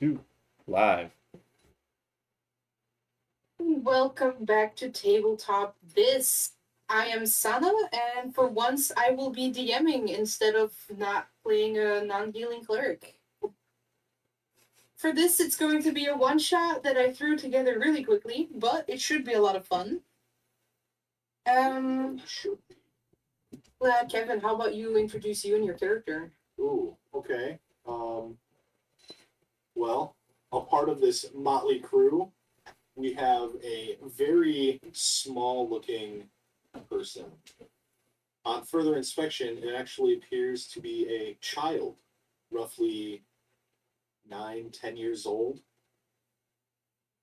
Two. Live. Welcome back to Tabletop. I am Sana, and for once I will be DMing instead of not playing a non healing cleric. For this, it's going to be a one shot that I threw together really quickly, but it should be a lot of fun. Um, Kevin, how about you introduce you and your character? Ooh, okay. Um, well, a part of this motley crew, we have a very small looking person. On further inspection, it actually appears to be a child, roughly 9, 10 years old.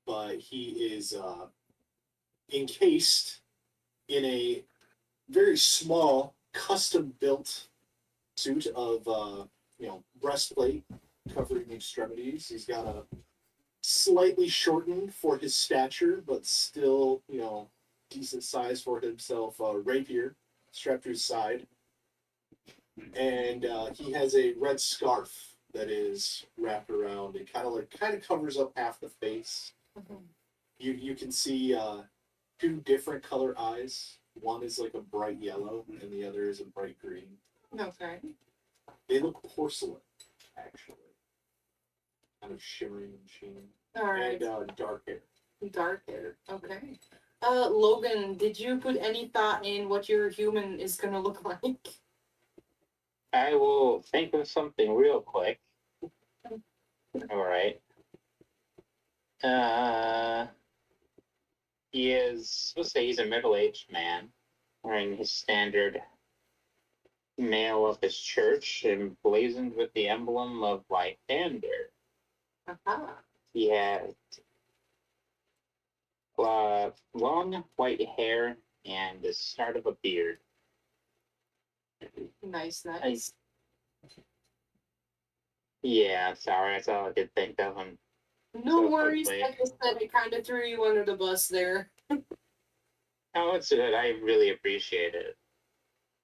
But he is encased in a very small, custom built suit of, breastplate covering the extremities. He's got a slightly shortened for his stature, but still, decent size for himself. Rapier strapped to his side, and he has a red scarf that is wrapped around. It kind of covers up half the face. You can see two different color eyes. One is like a bright yellow, and the other is a bright green. Okay. They look porcelain, actually, kind of shimmering and sheen, Alright. and dark hair. Dark hair. Okay. Logan, did you put any thought in what your human is gonna look like? I will think of something real quick. All right. Let's say he's a middle-aged man wearing his standard mail of his church emblazoned with the emblem of Lythander. Uh-huh. He had long white hair and the start of a beard. Nice. Yeah, sorry, that's all I could think of. No so worries, quickly. like I said, I kind of threw you under the bus there. Oh, it's good. I really appreciate it.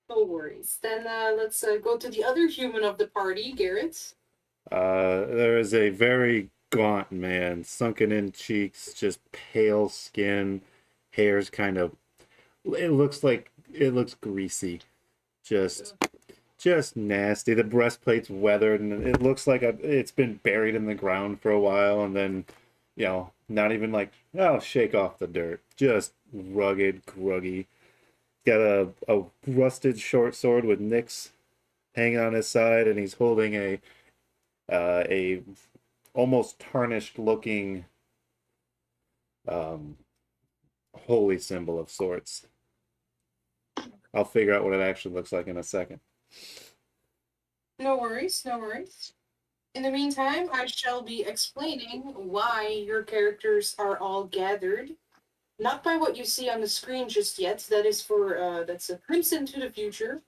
No worries. Then let's go to the other human of the party, Garrett. There is a very gaunt man, sunken in cheeks, just pale skin, hair's kind of. It looks greasy, just just nasty. The breastplate's weathered, and it looks like it's been buried in the ground for a while, and then, not even like, oh, shake off the dirt. Just rugged, gruggy. Got a rusted short sword with nicks hanging on his side, and he's holding a almost tarnished looking um, holy symbol of sorts. I'll figure out what it actually looks like in a second. No worries, no worries. In the meantime, I shall be explaining why your characters are all gathered. Not by what you see on the screen just yet. That's a crimson to the future.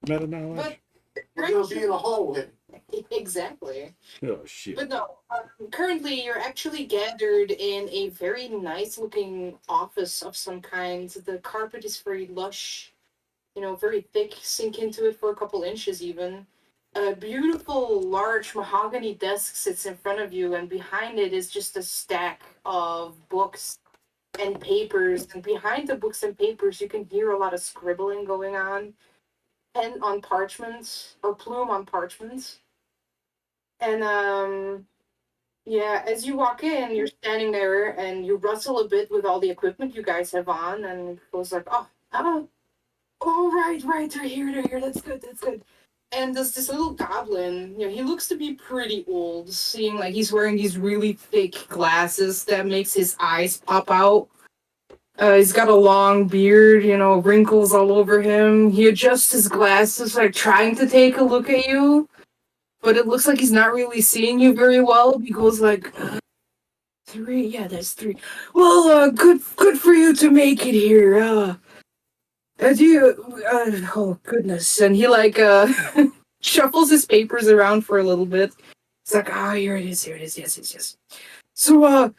Meta knowledge. But We're gonna be in a hallway. exactly. Oh shit. But no, currently you're actually gathered in a very nice looking office of some kind. The carpet is very lush, very thick, sink into it for a couple inches even. A beautiful large mahogany desk sits in front of you, and behind it is just a stack of books and papers. And behind the books and papers, you can hear a lot of scribbling going on, pen on parchment or plume on parchment. And yeah, as you walk in, you're standing there and you rustle a bit with all the equipment you guys have on, and it goes like, oh, right, they're here, that's good, that's good. And there's this little goblin, he looks to be pretty old, seeing like he's wearing these really thick glasses that makes his eyes pop out. He's got a long beard, wrinkles all over him. He adjusts his glasses, like trying to take a look at you, but it looks like he's not really seeing you very well. He goes like, three, yeah, that's three. Well, good for you to make it here. Do you, oh goodness, and he like shuffles his papers around for a little bit. It's like, here it is, yes. So,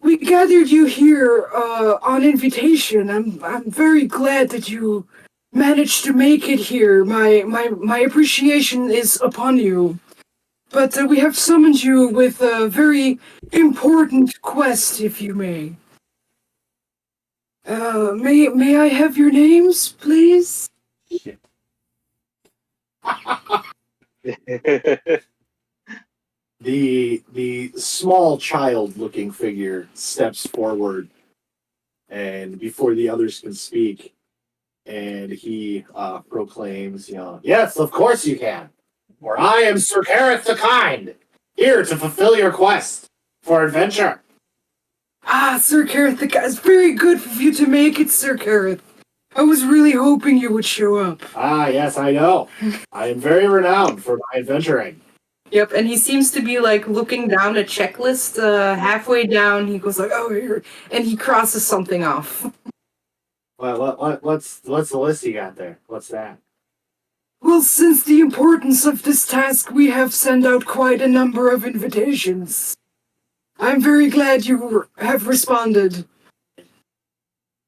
we gathered you here on invitation. I'm very glad that you managed to make it here. My appreciation is upon you. but we have summoned you with a very important quest, if you may. May I have your names, please? Shit. The small child-looking figure steps forward, and before the others can speak, and he proclaims, yes, of course you can. For I am Sir Gareth the Kind, here to fulfill your quest for adventure. Ah, Sir Kareth, it's very good of you to make it, Sir Kareth. I was really hoping you would show up. Ah, yes, I know. I am very renowned for my adventuring. Yep, and he seems to be like looking down a checklist. Halfway down, he goes like, "Oh, here," and he crosses something off. Well, what's the list you got there? What's that? Well, since the importance of this task, we have sent out quite a number of invitations. I'm very glad you have responded.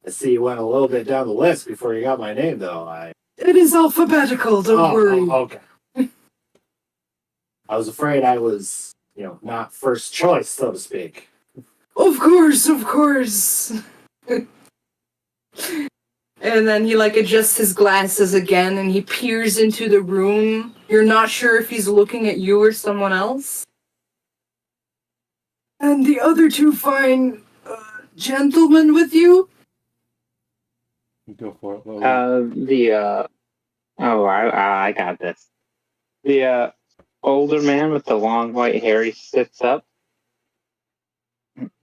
I see you went a little bit down the list before you got my name, though. It is alphabetical, don't worry. Okay. I was afraid I was, not first choice, so to speak. Of course. And then he adjusts his glasses again and he peers into the room. You're not sure if he's looking at you or someone else. And the other two fine gentlemen with you? Go for it, Lily. I got this. The older man with the long white hair, he sits up.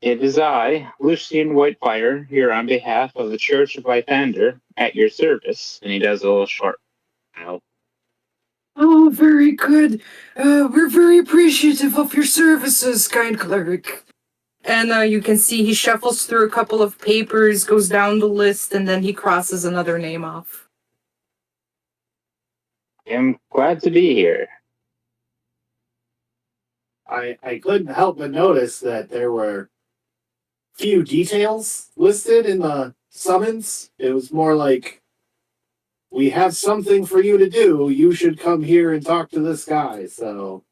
It is I, Lucian Whitefire, here on behalf of the Church of Lythander, at your service. And he does a little short bow. Oh, very good. We're very appreciative of your services, kind cleric. And you can see he shuffles through a couple of papers, goes down the list, and then he crosses another name off. I'm glad to be here. I couldn't help but notice that there were few details listed in the summons. It was more like, we have something for you to do. You should come here and talk to this guy, so...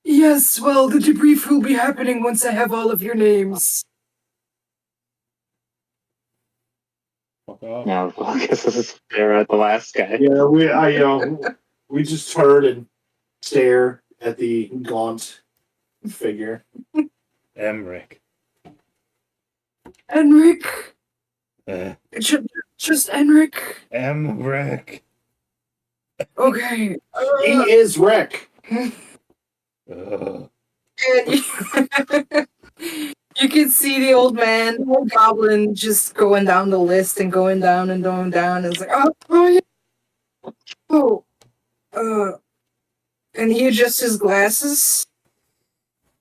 Yes, well, the debrief will be happening once I have all of your names. Fuck off. Now focus is there at the last guy. Yeah, we just turn and stare at the gaunt figure. Emric. Enric? Uh, Just Enric? Emric. Okay. He is Rick. Ugh. And you can see the old man, the old goblin, just going down the list and going down and going down. And it's like, and he adjusts his glasses.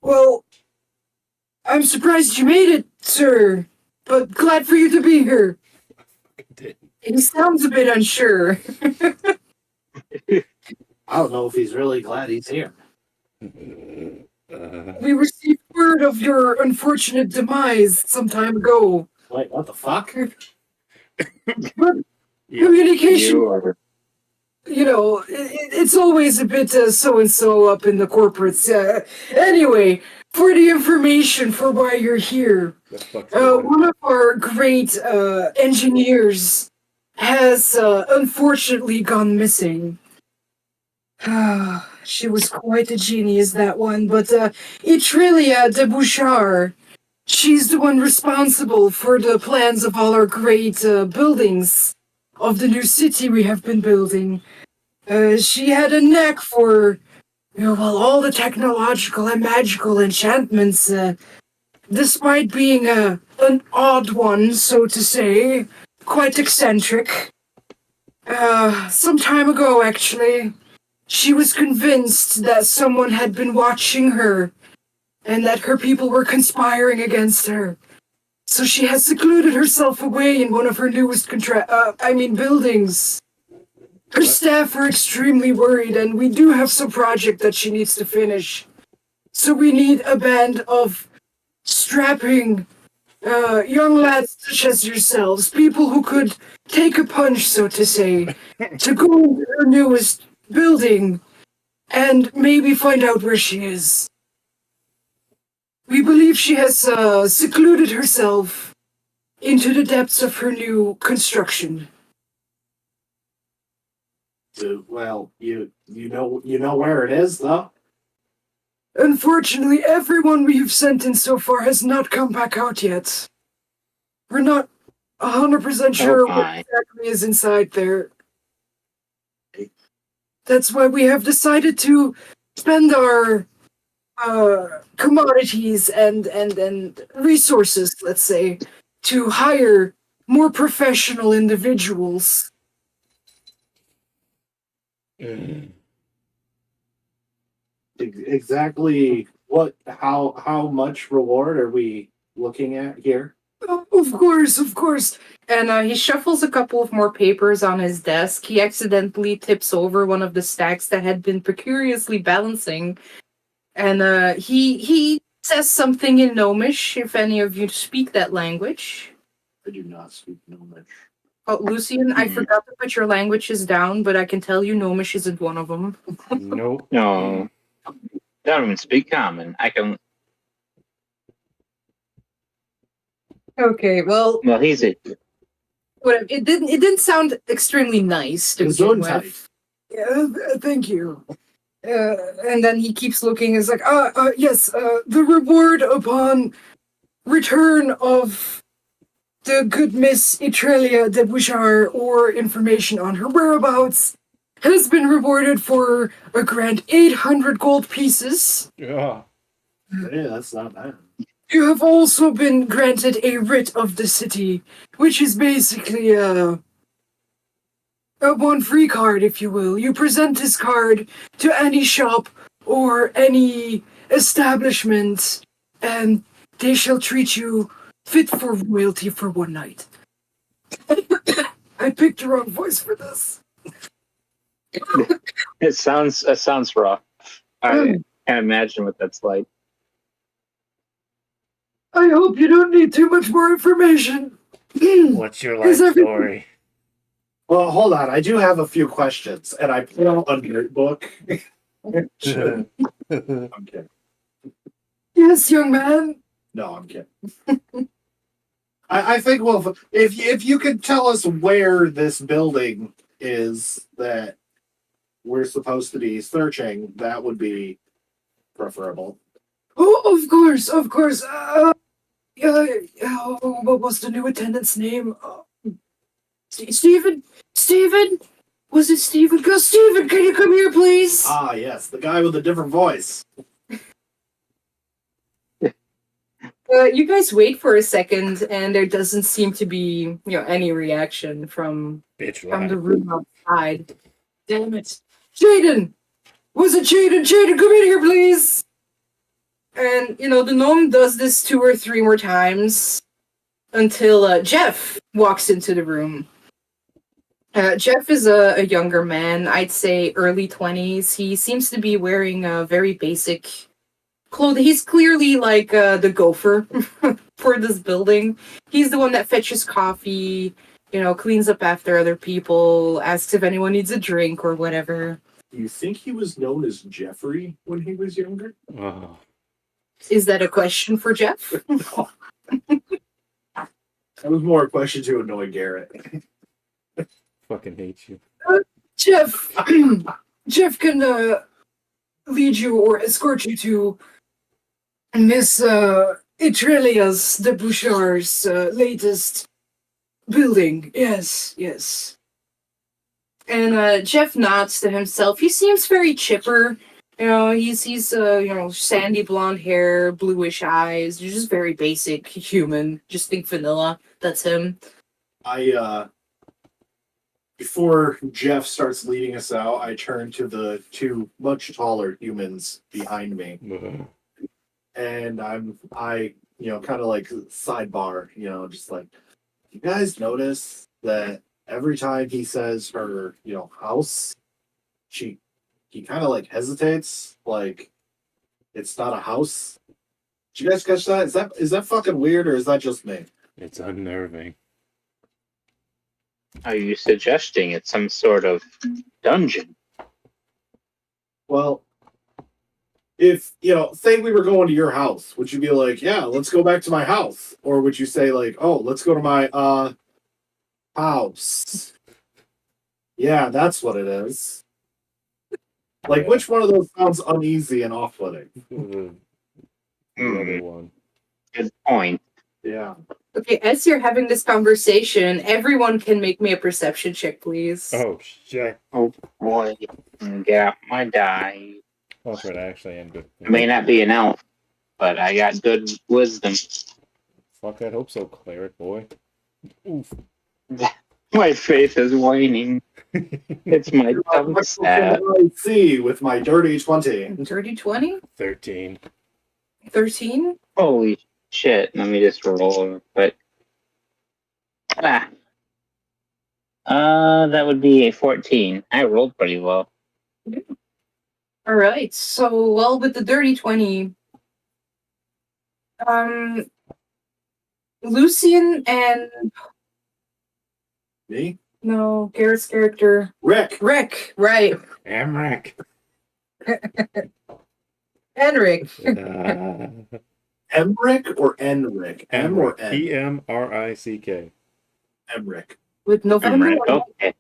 Well, I'm surprised you made it, sir, but glad for you to be here. He sounds a bit unsure. I don't know if he's really glad he's here. We received word of your unfortunate demise some time ago. Wait, what the fuck? But communication, it's always a bit so-and-so up in the corporates. Anyway, for the information for why you're here, one of our great engineers has unfortunately gone missing. She was quite a genius, that one, but Etrelia de Bouchard, she's the one responsible for the plans of all our great buildings of the new city we have been building. She had a knack for, all the technological and magical enchantments, despite being an odd one, so to say, quite eccentric. Some time ago, actually, she was convinced that someone had been watching her and that her people were conspiring against her. So she has secluded herself away in one of her newest buildings. Her staff are extremely worried, and we do have some project that she needs to finish. So we need a band of strapping young lads such as yourselves, people who could take a punch, so to say, to go into her newest building and maybe find out where she is. We believe she has secluded herself into the depths of her new construction. Well, you know where it is, though. Unfortunately, everyone we have sent in so far has not come back out yet. We're not 100% sure what my. exactly is inside there. That's why we have decided to spend our commodities and resources, let's say, to hire more professional individuals. Exactly how much reward are we looking at here? Of course, of course. And he shuffles a couple of more papers on his desk. He accidentally tips over one of the stacks that had been precariously balancing. And he says something in Gnomish, if any of you speak that language. I do not speak Gnomish. Oh, Lucian, I Mhm. forgot to put your languages down, but I can tell you Gnomish isn't one of them. Nope. No, don't even speak common. I can. Okay, well, He's a. whatever. It didn't sound extremely nice to begin Gesundheit. with. Yeah, thank you. And then he keeps looking. Is like, yes, the reward upon return of the good Miss Etrelia de Bouchard or information on her whereabouts has been rewarded for a grand 800 gold pieces. Yeah. Yeah, that's not bad. You have also been granted a writ of the city, which is basically a one free card, if you will. You present this card to any shop or any establishment, and they shall treat you fit for royalty for one night. I picked the wrong voice for this. It sounds rough. I can't imagine what that's like. I hope you don't need too much more information. What's your life Is everything- story? Well, hold on. I do have a few questions, and I put out a notebook. Shit. I'm kidding. Yes, young man. No, I'm kidding. I think, well, if you could tell us where this building is that we're supposed to be searching, that would be preferable. Oh, of course, of course. What was the new attendant's name? Stephen? Stephen? Was it Stephen? Go, Stephen, can you come here, please? Ah, yes, the guy with a different voice. You guys wait for a second, and there doesn't seem to be, any reaction from Bitch the lie. room outside. Damn it. Jaden! Was it Jaden? Jaden, come in here, please! And, the gnome does this 2 or 3 more times until Jeff walks into the room. Jeff is a younger man, I'd say early 20s. He seems to be wearing a very basic clothing. He's clearly like the gopher for this building. He's the one that fetches coffee, cleans up after other people, asks if anyone needs a drink or whatever. Do you think he was known as Jeffrey when he was younger? Oh. Is that a question for Jeff? No. That was more a question to annoy Garrett. Fucking hate you. Jeff, Jeff can lead you or escort you to Miss Etrelia's de Bouchard's latest building. Yes, yes. And Jeff nods to himself. He seems very chipper. He's sandy blonde hair, bluish eyes. Just very basic human. Just think vanilla. That's him. Before Jeff starts leading us out, I turn to the 2 much taller humans behind me, Ugh. and I kind of like sidebar, just like, you guys notice that every time he says her, house, he kind of like hesitates, like it's not a house. Did you guys catch that? Is that fucking weird, or is that just me? It's unnerving. Are you suggesting it's some sort of dungeon? Well, if say we were going to your house, would you be like, yeah, let's go back to my house? Or would you say like, oh, let's go to my house? Yeah, that's what it is. Like, which one of those sounds uneasy and off-putting? The other one. Good point. Yeah. Okay, as you're having this conversation, everyone can make me a perception check, please. Oh shit! Oh boy. Get out my die. Oh, right, I actually am good. I may not be an elf, but I got good wisdom. Fuck, I hope so, cleric boy. Oof. My faith is waning. It's my dumb stat. I see with my dirty 20. Dirty 20? 13. 13? Holy shit. Let me just roll. But that would be a 14. I rolled pretty well. All right. So, well, with the dirty 20, Lucian and Me? no, Garrett's character, Rick. Rick, right? Amrak. Henrik. Emrick or Enric? M or N? Emrick. Emrick. With November. Okay.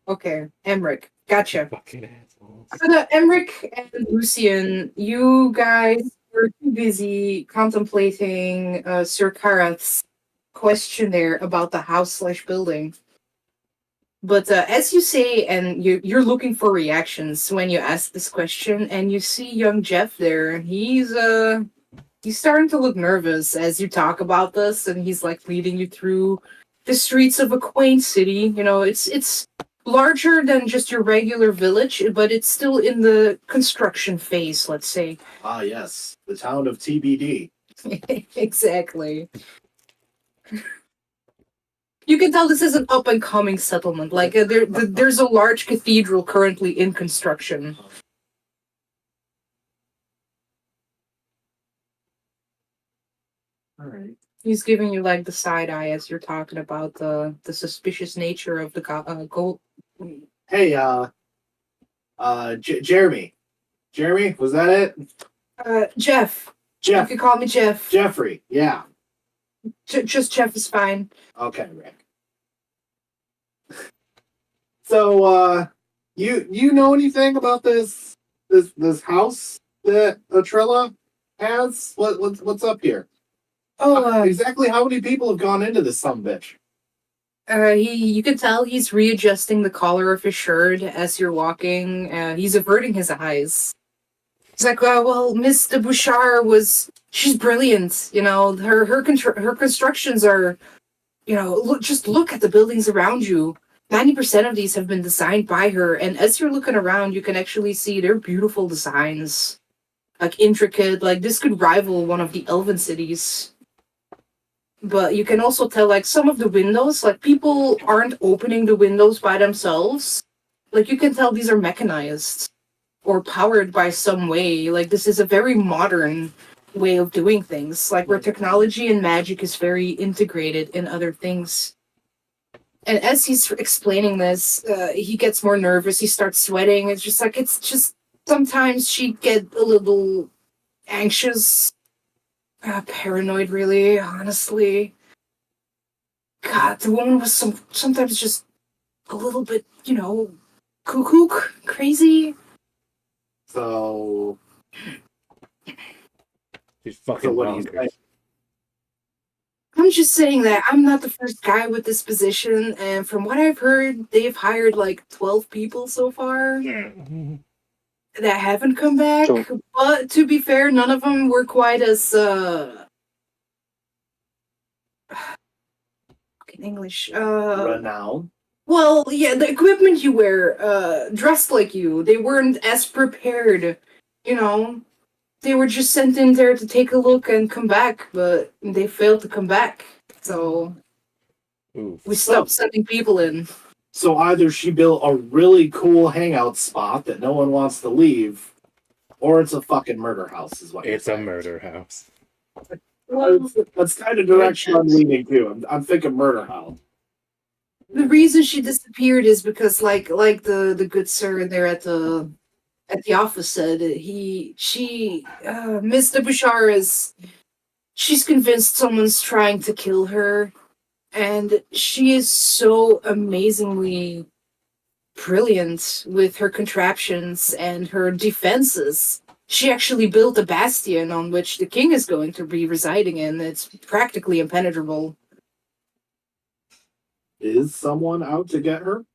Okay, Emric. Gotcha. Fucking assholes. So the Emric and Lucian, you guys were too busy contemplating Sir Karath's questionnaire about the house/building. But as you say, and you're looking for reactions when you ask this question, and you see young Jeff there, he's starting to look nervous as you talk about this, and he's like leading you through the streets of a quaint city. You know, it's larger than just your regular village, but it's still in the construction phase, let's say. Ah, yes. The town of TBD. Exactly. You can tell this is an up-and-coming settlement. Like, there's a large cathedral currently in construction. All right. He's giving you, like, the side eye as you're talking about the suspicious nature of the gold. Hey, Jeremy. Jeremy, was that it? Jeff. Jeff. You can call me Jeff. Jeffrey. Yeah. Just Jeff is fine. Okay, Rick. So, you know anything about this house that Atrella has? What's up here? Oh, Exactly how many people have gone into this sumbitch? you can tell he's readjusting the collar of his shirt as you're walking. He's averting his eyes. He's like, well, Miss de Bouchard she's brilliant. You know, her constructions are, you know, look at the buildings around you. 90% of these have been designed by her, and as you're looking around, you can actually see they're beautiful designs. Like, intricate, like, this could rival one of the elven cities. But you can also tell, like, some of the windows, like, people aren't opening the windows by themselves. Like, you can tell these are mechanized or powered by some way. Like, this is a very modern way of doing things, like, where technology and magic is very integrated in other things. And as he's explaining this, he gets more nervous. He starts sweating. It's just sometimes she'd get a little anxious, paranoid, really, honestly. God, the woman was sometimes just a little bit, you know, cuckoo, crazy. So, She's fucking what do you bonkers. say? I'm just saying that I'm not the first guy with this position, and from what I've heard, they've hired like 12 people so far that haven't come back. Sure. But to be fair, none of them were quite as in English. Renown. Well, yeah, the equipment you wear, dressed like you, they weren't as prepared, you know. They were just sent in there to take a look and come back, but they failed to come back. So Oof. we stopped sending people in. So either she built a really cool hangout spot that no one wants to leave, or it's a fucking murder house, is what It's you're a saying. murder house. That's kind of direction I'm leaning to. I'm thinking murder house. The reason she disappeared is because, like the good sir there at the at the office said Miss de Bouchard she's convinced someone's trying to kill her, and she is so amazingly brilliant with her contraptions and her defenses. She actually built a bastion on which the king is going to be residing in. It's practically impenetrable. Is someone out to get her?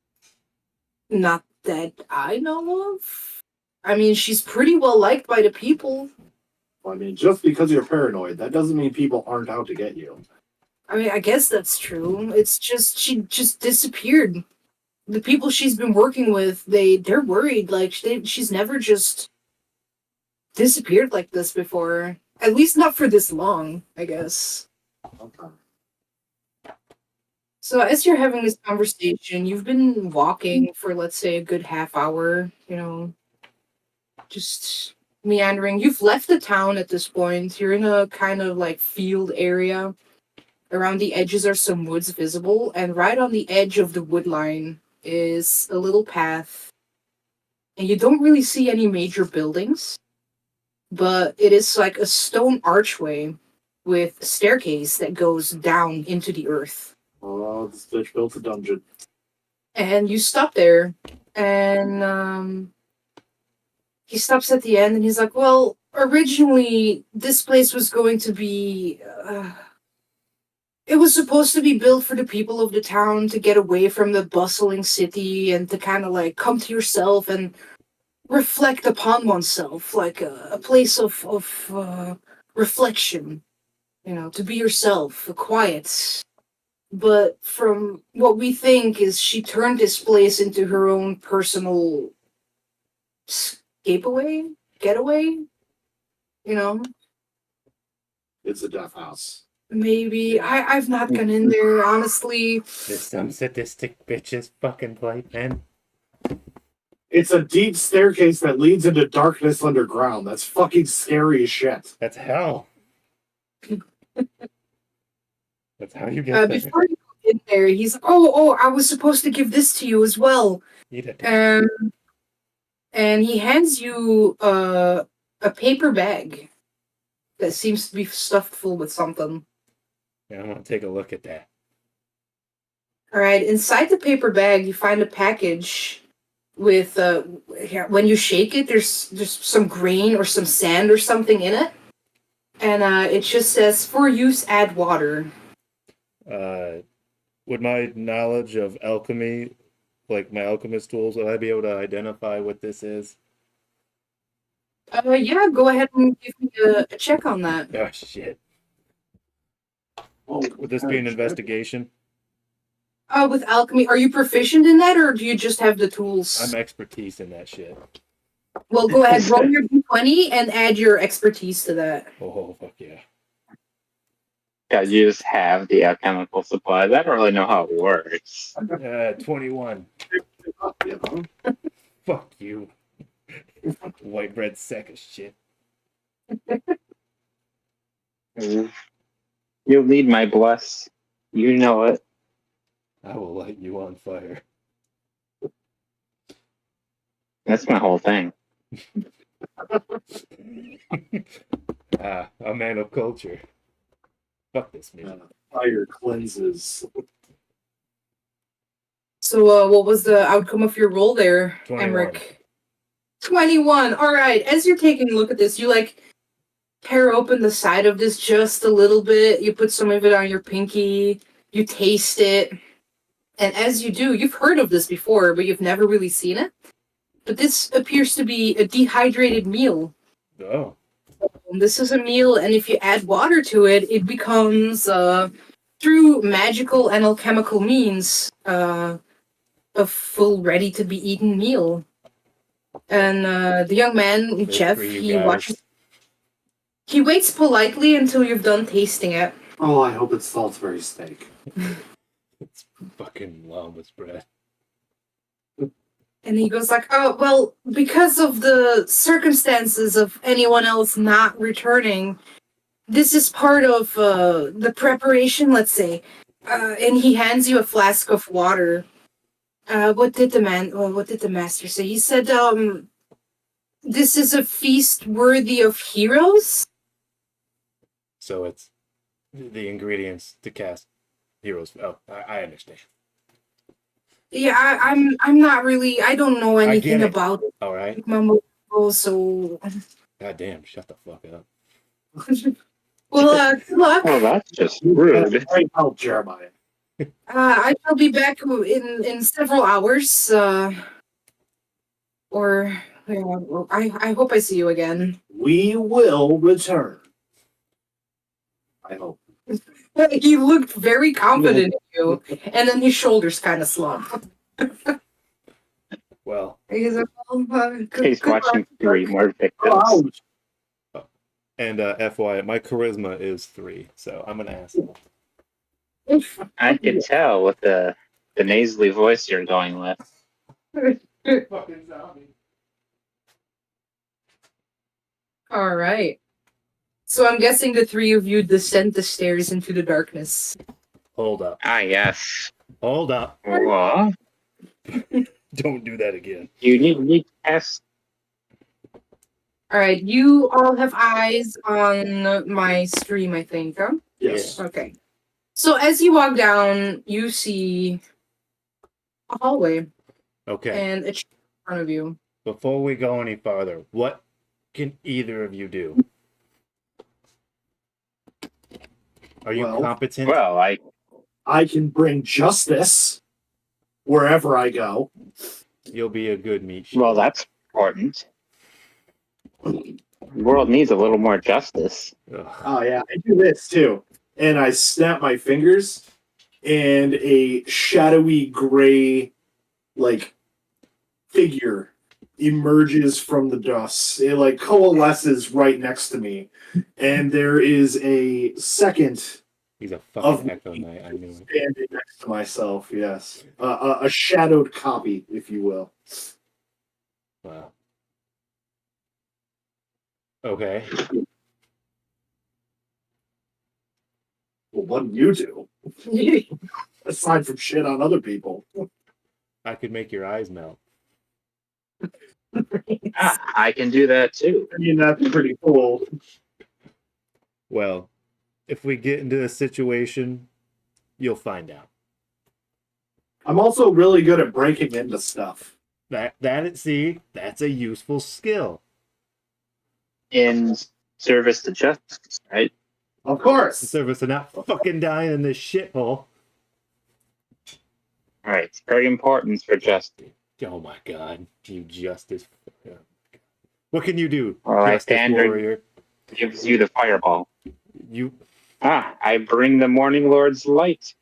Not that I know of. I mean, she's pretty well liked by the people. I mean, just because you're paranoid, that doesn't mean people aren't out to get you. I mean, I guess that's true. It's just she just disappeared. The people she's been working with, they're worried. Like she's never just disappeared like this before. At least not for this long, I guess. Okay. So as you're having this conversation, you've been walking for, let's say, a good half hour, just meandering. You've left the town at this point. You're in a kind of like field area. Around the edges are some woods visible, and right on the edge of the wood line is a little path. And you don't really see any major buildings, but it is like a stone archway with a staircase that goes down into the earth. Oh, this bitch built a dungeon. And you stop there, and he stops at the end, and he's like, well, originally, this place was going to be... it was supposed to be built for the people of the town to get away from the bustling city and to kind of like come to yourself and reflect upon oneself, like a place of reflection, to be yourself, quiet. But from what we think is she turned this place into her own personal getaway, It's a death house. Maybe. I've not gone in there, honestly. There's some sadistic bitches fucking playpen. It's a deep staircase that leads into darkness underground. That's fucking scary as shit. That's hell. That's how you get there. Before you go in there, he's like, oh, I was supposed to give this to you as well. Eat it. And he hands you a paper bag that seems to be stuffed full with something. Yeah, I'm gonna take a look at that. All right, inside the paper bag, you find a package with when you shake it, there's some grain or some sand or something in it, and it just says, "For use, add water." Would my knowledge of alchemy, like my alchemist tools, would I be able to identify what this is? Yeah, go ahead and give me a check on that. Oh shit! Oh, Would this be an investigation? With alchemy, are you proficient in that, or do you just have the tools? I'm expertise in that shit. Well, go ahead, roll your d20 and add your expertise to that. Oh fuck yeah! Yeah, you just have the alchemical supplies. I don't really know how it works. 21. Yeah. Fuck you. White bread sack of shit. You'll need my bless. You know it. I will light you on fire. That's my whole thing. A man of culture. Fuck this man. Fire cleanses. So, what was the outcome of your roll there, 21. Emmerich? 21. All right. As you're taking a look at this, you tear open the side of this just a little bit. You put some of it on your pinky. You taste it. And as you do, you've heard of this before, but you've never really seen it. But this appears to be a dehydrated meal. Oh. This is a meal, and if you add water to it, it becomes, through magical and alchemical means, a full, ready-to-be-eaten meal. And the young man, Jeff, he waits politely until you've done tasting it. Oh, I hope it's Salisbury steak. It's fucking llama's bread. And he goes like, oh, well, because of the circumstances of anyone else not returning, this is part of the preparation, let's say. And he hands you a flask of water. What did the master say? He said, this is a feast worthy of heroes? So it's the ingredients to cast heroes. Oh, I understand. Yeah, I'm not really. I don't know get anything it. about All right. Mambo, so. God damn, shut the fuck up. Well, good luck. Well, that's just You rude. have great help, Jeremiah. I shall be back in several hours. Or yeah, well, I hope I see you again. We will return. I hope. He looked very confident in you, and then his shoulders kind of slumped. Well, He's like, well, He's good watching luck. 3 more victims. Ouch. and FYI, my charisma is 3, so I'm an asshole. I can tell with the nasally voice you're going with. Fucking zombie. All right. So I'm guessing the three of you descend the stairs into the darkness. Hold up. Ah, yes. Hold up. Well, Don't do that again. you need to test. All right, you all have eyes on my stream, I think. Huh? Yes. Okay. So as you walk down, you see a hallway Okay. and a chair in front of you. Before we go any farther, what can either of you do? Are you Well, competent? Well, I can bring justice wherever I go. You'll be a good meat shield. well, that's important. The world needs a little more justice. Ugh. Oh yeah, I do this too. And I snap my fingers, and a shadowy gray, like, figure emerges from the dust. It like coalesces right next to me, and there is a second He's a of fucking Echo Knight. I knew it. standing next to myself. Yes, a shadowed copy, if you will. Wow. Okay. Well, what do you do aside from shit on other people? I could make your eyes melt. Ah, I can do that too. I mean, that's pretty cool. Well, if we get into a situation, you'll find out. I'm also really good at breaking into stuff. See, that's a useful skill. In service to justice, right? Of course. Service of not fucking dying in this shithole. All right, it's very important for justice. Oh my god, you justice. What can you do, Well, I justice standard warrior? gives you the fireball. You Ah, I bring the morning lord's light.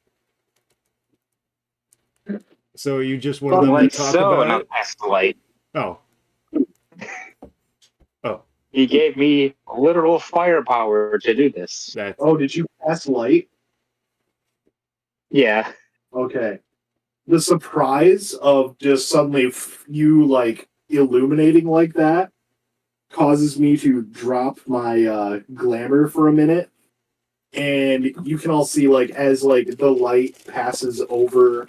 so you just one of them Like that talk so, about not it? past the light. Oh. Oh, He gave me literal firepower to do this. that's Oh, did you pass light? Yeah. Okay. The surprise of just suddenly you like illuminating like that causes me to drop my glamour for a minute, and you can all see like as like the light passes over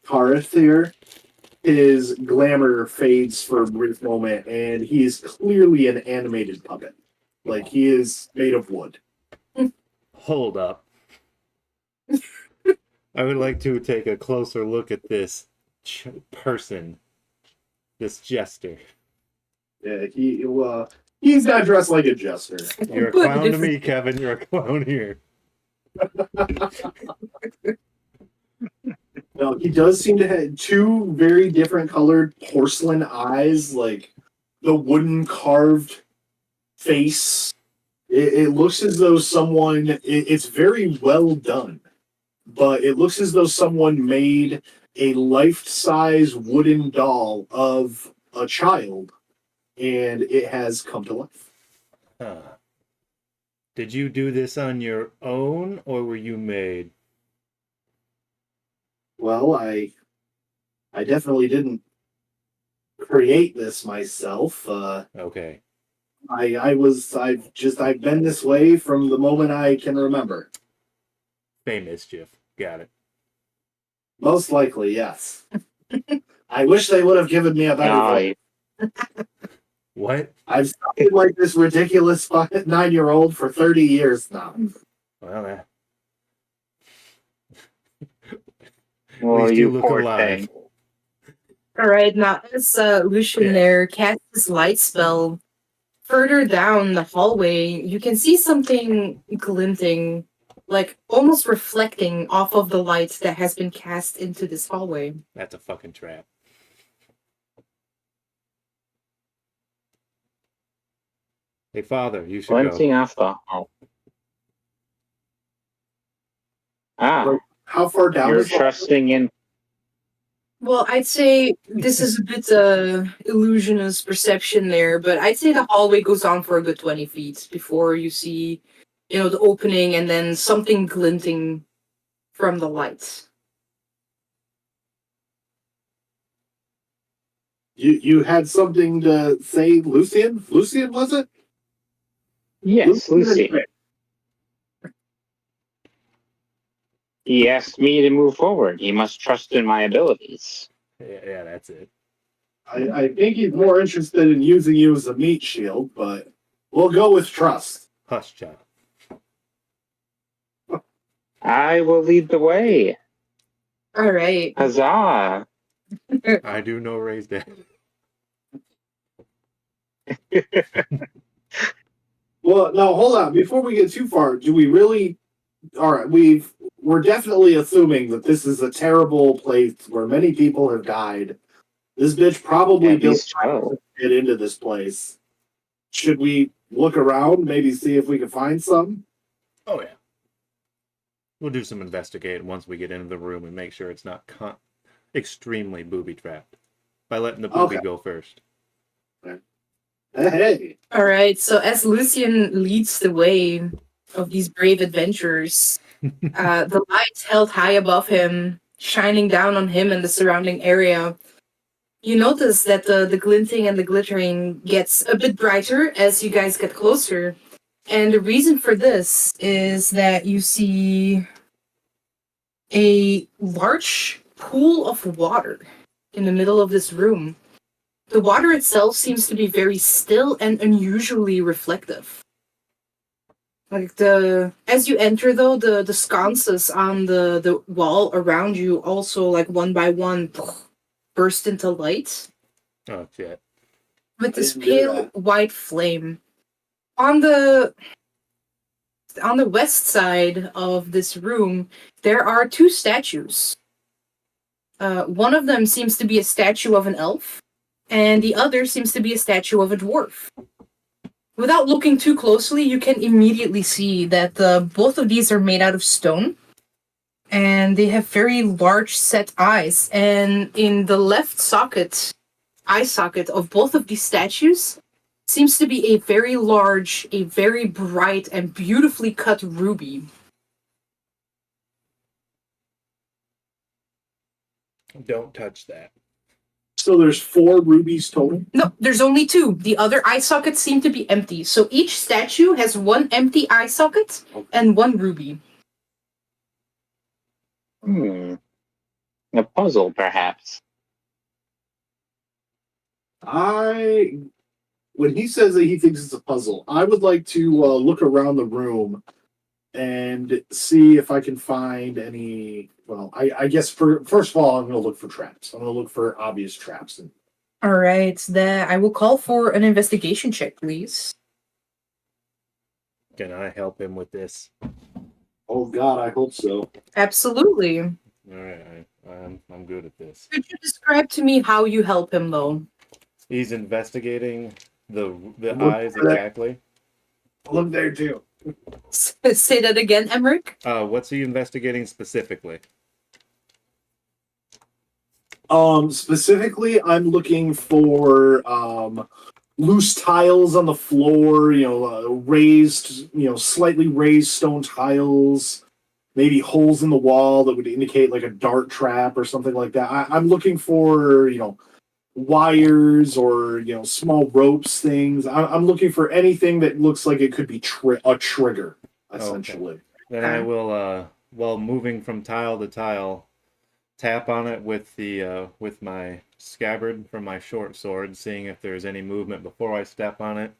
Kareth here, his glamour fades for a brief moment, and he is clearly an animated puppet. Like he is made of wood. hold up. I would like to take a closer look at this person, this jester. Yeah, he's not dressed like a jester. You're a But clown to if- me, Kevin. You're a clown here. No, he does seem to have two very different colored porcelain eyes, like the wooden carved face. It looks as though it's very well done, but it looks as though someone made a life-size wooden doll of a child, and it has come to life. Huh. Did you do this on your own, or were you made? Well, I definitely didn't create this myself. Okay. I've been this way from the moment I can remember. Fey mischief. Got it. Most likely, yes. I wish they would have given me a better voice. I, What? I've sounded like this ridiculous 9-year-old for 30 years now. Well, at Well, least you you look poor alive. thing. Alright, now as Lucian Yeah. there casts his light spell, further down the hallway, you can see something glinting, like almost reflecting off of the light that has been cast into this hallway. That's a fucking trap. Hey, Father, you should go. Glinting off the hall. Ah, How far down you're is the hallway? trusting in. Well, I'd say this is a bit illusionist perception there, but I'd say the hallway goes on for a good 20 feet before you see, the opening and then something glinting from the lights. You had something to say, Lucian? Lucian, was it? Yes, Lucy. He asked me to move forward. He must trust in my abilities. Yeah, that's it. I think he's more interested in using you as a meat shield, but we'll go with trust. Hush, child. I will lead the way. All right. Huzzah! I do no raise that. Well, now hold on. Before we get too far, do we really? All right, we're definitely assuming that this is a terrible place where many people have died. This bitch probably At built least 12. to get into this place. Should we look around, maybe see if we can find some? Oh, yeah. We'll do some investigating once we get into the room and make sure it's not extremely booby-trapped by letting the booby go first. Hey. All right. So as Lucian leads the way of these brave adventurers, the light held high above him, shining down on him and the surrounding area. You notice that the glinting and the glittering gets a bit brighter as you guys get closer. And the reason for this is that you see a large pool of water in the middle of this room. The water itself seems to be very still and unusually reflective. Like as you enter though, the sconces on the wall around you also like one by one burst into light Oh, shit. with this didn't do pale that. white flame. On the west side of this room, there are two statues. One of them seems to be a statue of an elf, and the other seems to be a statue of a dwarf. Without looking too closely, you can immediately see that both of these are made out of stone, and they have very large set eyes. And in the left eye socket of both of these statues, seems to be a very large, a very bright, and beautifully cut ruby. Don't touch that. So there's 4 rubies total? No, there's only 2. The other eye sockets seem to be empty. So each statue has 1 empty eye socket and 1 ruby. A puzzle, perhaps. When he says that he thinks it's a puzzle, I would like to look around the room and see if I can find any. Well, I guess first of all, I'm going to look for traps. I'm going to look for obvious traps. All right, I will call for an investigation check, please. Can I help him with this? Oh God, I hope so. Absolutely. All right, I'm good at this. Could you describe to me how you help him, though? He's investigating the Look eyes for that. exactly. Look there too. Say that again, Emmerich. What's he investigating specifically? Specifically, I'm looking for loose tiles on the floor. Raised, slightly raised stone tiles. Maybe holes in the wall that would indicate like a dart trap or something like that. I'm looking for wires or small ropes things. I'm looking for anything that looks like it could be a trigger, essentially. Okay. Then I will, while moving from tile to tile, tap on it with the with my scabbard from my short sword, seeing if there's any movement before I step on it,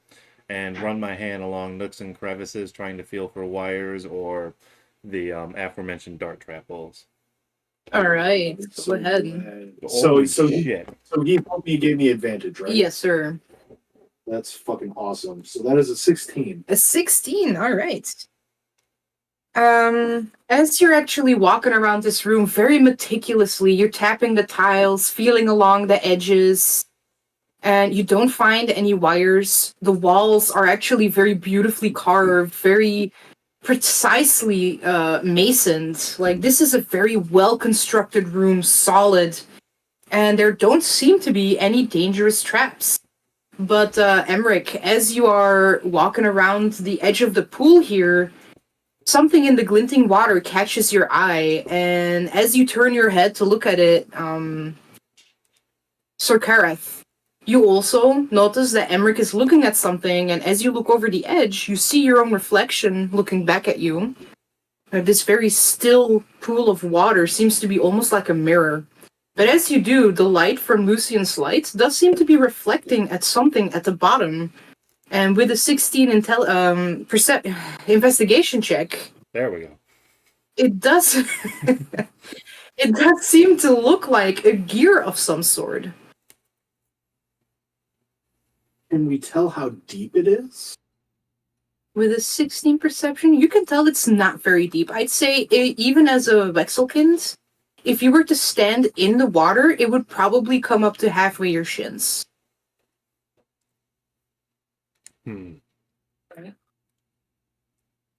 and run my hand along nooks and crevices, trying to feel for wires or the aforementioned dart trap holes. All right, go So, ahead. Holy so shit. he told me he gave me advantage, right? Yes, sir. That's fucking awesome. So that is a 16. A 16. All right. As you're actually walking around this room very meticulously, you're tapping the tiles, feeling along the edges, and you don't find any wires. The walls are actually very beautifully carved, very precisely masoned. Like, this is a very well constructed room, solid, and there don't seem to be any dangerous traps. But Emmerich, as you are walking around the edge of the pool here, something in the glinting water catches your eye, and as you turn your head to look at it, Sir Kareth, you also notice that Emmerich is looking at something, and as you look over the edge, you see your own reflection looking back at you. This very still pool of water seems to be almost like a mirror. But as you do, the light from Lucian's light does seem to be reflecting at something at the bottom. And with a 16 investigation check, There we go. it does it does seem to look like a gear of some sort. Can we tell how deep it is? With a 16 perception, you can tell it's not very deep. I'd say even as a Wexelkind, if you were to stand in the water, it would probably come up to halfway your shins.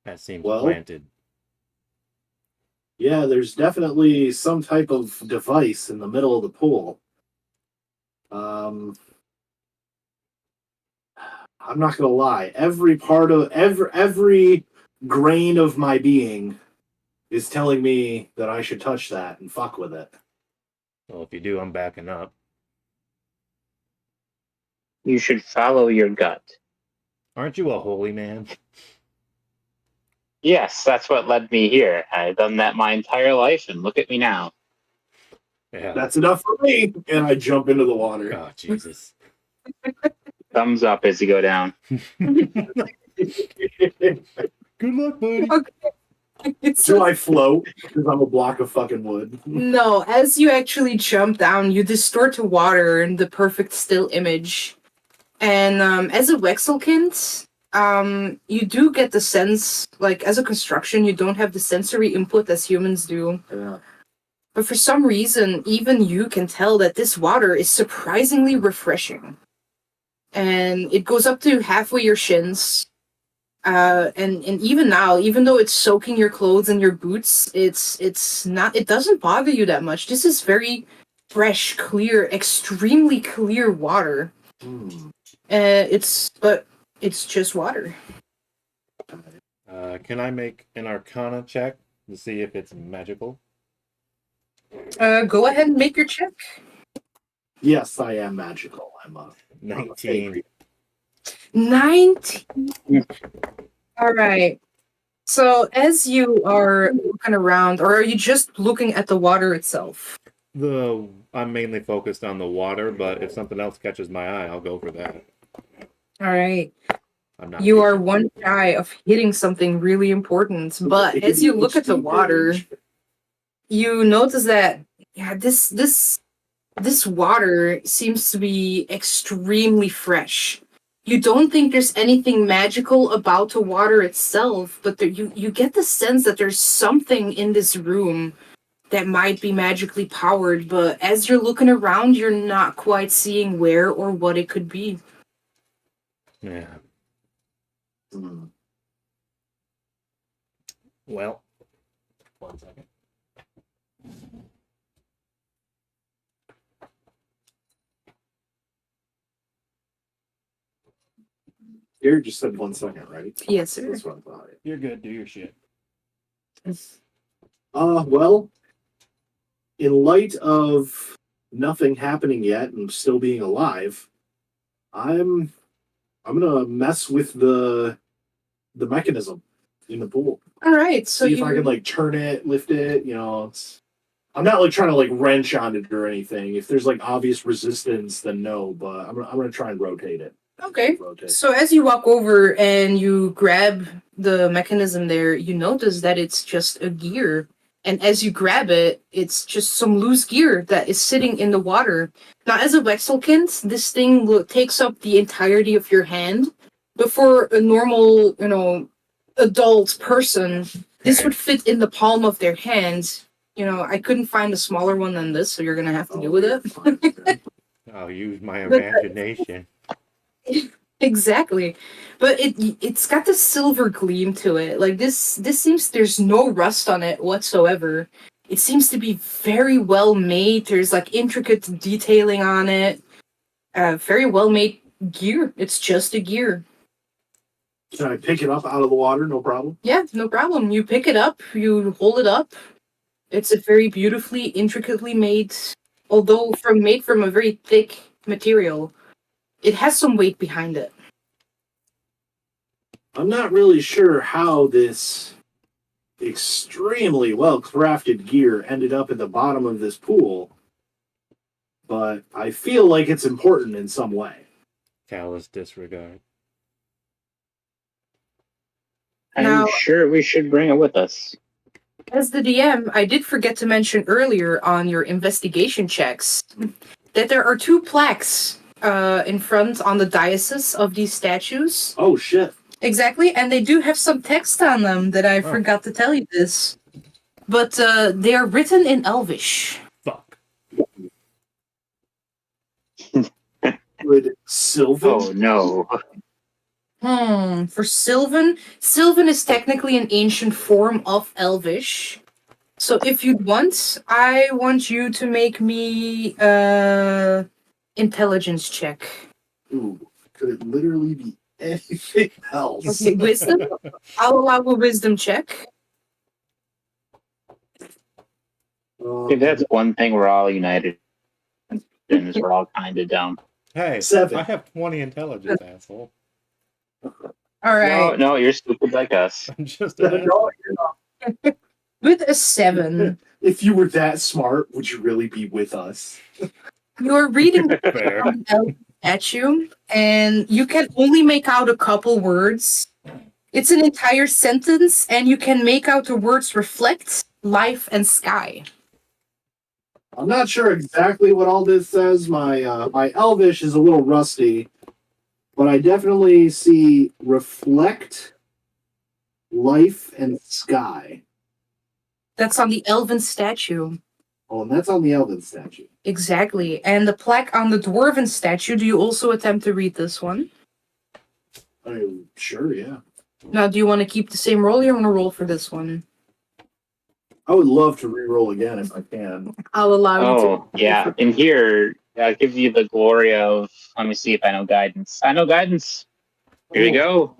That seems Well, planted. Yeah, there's definitely some type of device in the middle of the pool. I'm not gonna lie. Every grain of my being is telling me that I should touch that and fuck with it. Well, if you do, I'm backing up. You should follow your gut. Aren't you a holy man? Yes, that's what led me here. I've done that my entire life, and look at me now. Yeah. That's enough for me. And I jump into the water. Oh, Jesus. Thumbs up as you go down. Good luck, buddy. Do I float? Because I'm a block of fucking wood. No, as you actually jump down, you distort to water in the perfect still image. And as a Wexelkind, you do get the sense, like, as a construction, you don't have the sensory input as humans do. Yeah. But for some reason, even you can tell that this water is surprisingly refreshing. And it goes up to halfway your shins. And even now, even though it's soaking your clothes and your boots, it doesn't bother you that much. This is very fresh, clear, extremely clear water. But it's just water. Can I make an Arcana check to see if it's magical? Go ahead and make your check. Yes, I am magical. I'm a 19. 19. All right. So as you are looking around, or are you just looking at the water itself? I'm mainly focused on the water, but if something else catches my eye, I'll go for that. All right. I'm not. You are one shy of hitting something really important, but as you look at the water, you notice that this water seems to be extremely fresh. You don't think there's anything magical about the water itself, but you get the sense that there's something in this room that might be magically powered, but as you're looking around, you're not quite seeing where or what it could be. Yeah. Well, 1 second. Garrett just said 1 second, right? Yes, sir. That's what I thought. You're good. Do your shit. Well, in light of nothing happening yet and still being alive, I'm gonna mess with the mechanism in the pool. All right, so See if I can like turn it, lift it. I'm not like trying to like wrench on it or anything. If there's like obvious resistance, then no. But I'm gonna try and rotate it. Okay. Rotate. So as you walk over and you grab the mechanism there, you notice that it's just a gear. And as you grab it, it's just some loose gear that is sitting in the water. Now, as a Wexelkind, this thing takes up the entirety of your hand. But for a normal, adult person, this would fit in the palm of their hand. I couldn't find a smaller one than this, so you're gonna have to deal with it. I'll use my But- imagination. Exactly, but it's got this silver gleam to it. Like this seems there's no rust on it whatsoever. It seems to be very well made. There's like intricate detailing on it. Very well made gear. It's just a gear. Can I pick it up out of the water? No problem. Yeah, no problem. You pick it up. You hold it up. It's a very beautifully, intricately made. Although made from a very thick material, it has some weight behind it. I'm not really sure how this extremely well crafted gear ended up at the bottom of this pool, but I feel like it's important in some way. Callous disregard. I'm Now- sure we should bring it with us. As the DM, I did forget to mention earlier on your investigation checks that there are 2 plaques in front on the dioceses of these statues. Oh shit. Exactly, and they do have some text on them that I Oh. forgot to tell you this. But they are written in Elvish. Fuck. Would Sylvan? Oh no. For Sylvan is technically an ancient form of Elvish. So if you'd want, I want you to make me intelligence check. Ooh, could it literally be anything else? Okay, wisdom? I'll allow a wisdom check. See, that's one thing we're all united in is we're all kind of dumb. Hey, 7. I have 20 intelligence, asshole. All right. No, you're stupid like us. I'm just No, an you're not. With a 7, If you were that smart, would you really be with us? you're reading fair. from the statue, and you can only make out a couple words. It's an entire sentence, and you can make out the words reflect, life, and sky. I'm not sure exactly what all this says. My Elvish is a little rusty, but I definitely see reflect, life, and sky. That's on the elven statue. Oh, and that's on the Elven statue. Exactly. And the plaque on the dwarven statue, do you also attempt to read this one? I mean, sure, yeah. Now, do you want to keep the same roll or you want to roll for this one? I would love to re-roll again if I can. I'll allow you to. Oh, yeah. In here, I'll give you the glory of. Let me see if I know guidance. I know guidance. Here you go.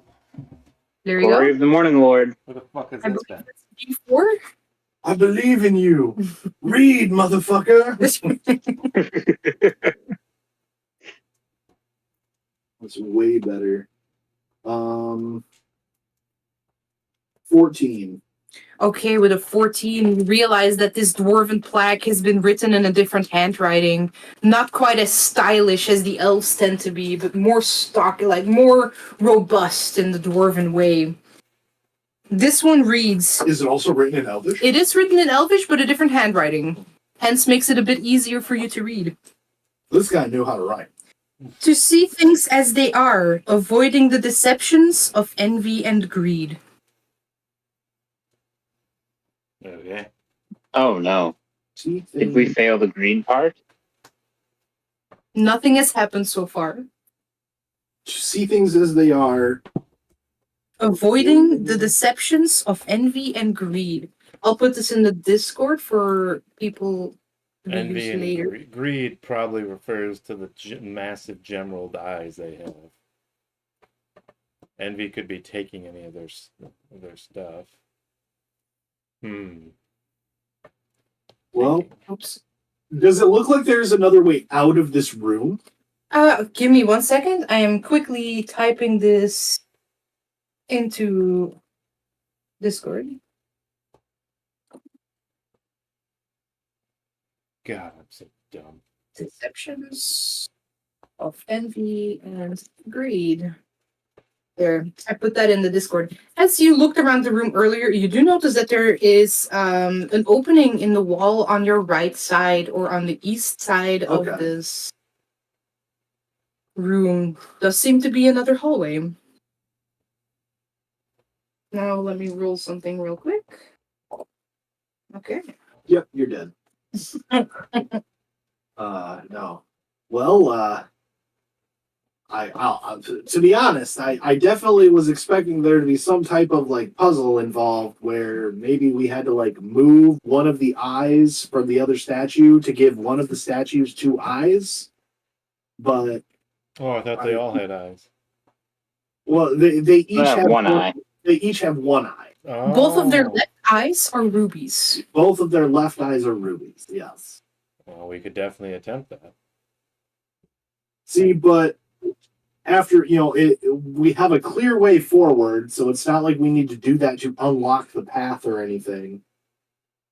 There you Glory go. of the Morning Lord. What the fuck is I this believe then? it's D4. I believe in you. Read, motherfucker. That's way better. 14. Okay, with a 14, you realize that this dwarven plaque has been written in a different handwriting. Not quite as stylish as the elves tend to be, but more more robust in the dwarven way. This one reads, Is it also written in Elvish? it is written in Elvish, but a different handwriting. Hence makes it a bit easier for you to read. This guy knew how to write. To see things as they are, avoiding the deceptions of envy and greed. Okay. Oh no. See Did we fail the green part? Nothing has happened so far. see things as they are. Avoiding the deceptions of envy and greed. I'll put this in the Discord for people to be Envy used and later. greed probably refers to the massive gemerald eyes they have. Envy could be taking any of their stuff. Well, Oops. does it look like there's another way out of this room? Give me 1 second. I am quickly typing this into Discord. God, I'm so dumb. Deceptions of envy and greed. There, I put that in the Discord. As you looked around the room earlier, you do notice that there is an opening in the wall on your right side or on the east side of Okay. this room. Does seem to be another hallway. Now let me roll something real quick. Okay. Yep, you're dead. No. Well, to be honest, I definitely was expecting there to be some type of like puzzle involved where maybe we had to like move one of the eyes from the other statue to give one of the statues 2 eyes. But Oh, I thought they all had eyes. well, they each have one eye. They each have 1 eye. Oh. Both of their left eyes are rubies. Both of their left eyes are rubies. Yes. Well, we could definitely attempt that. See, but after we have a clear way forward, so it's not like we need to do that to unlock the path or anything.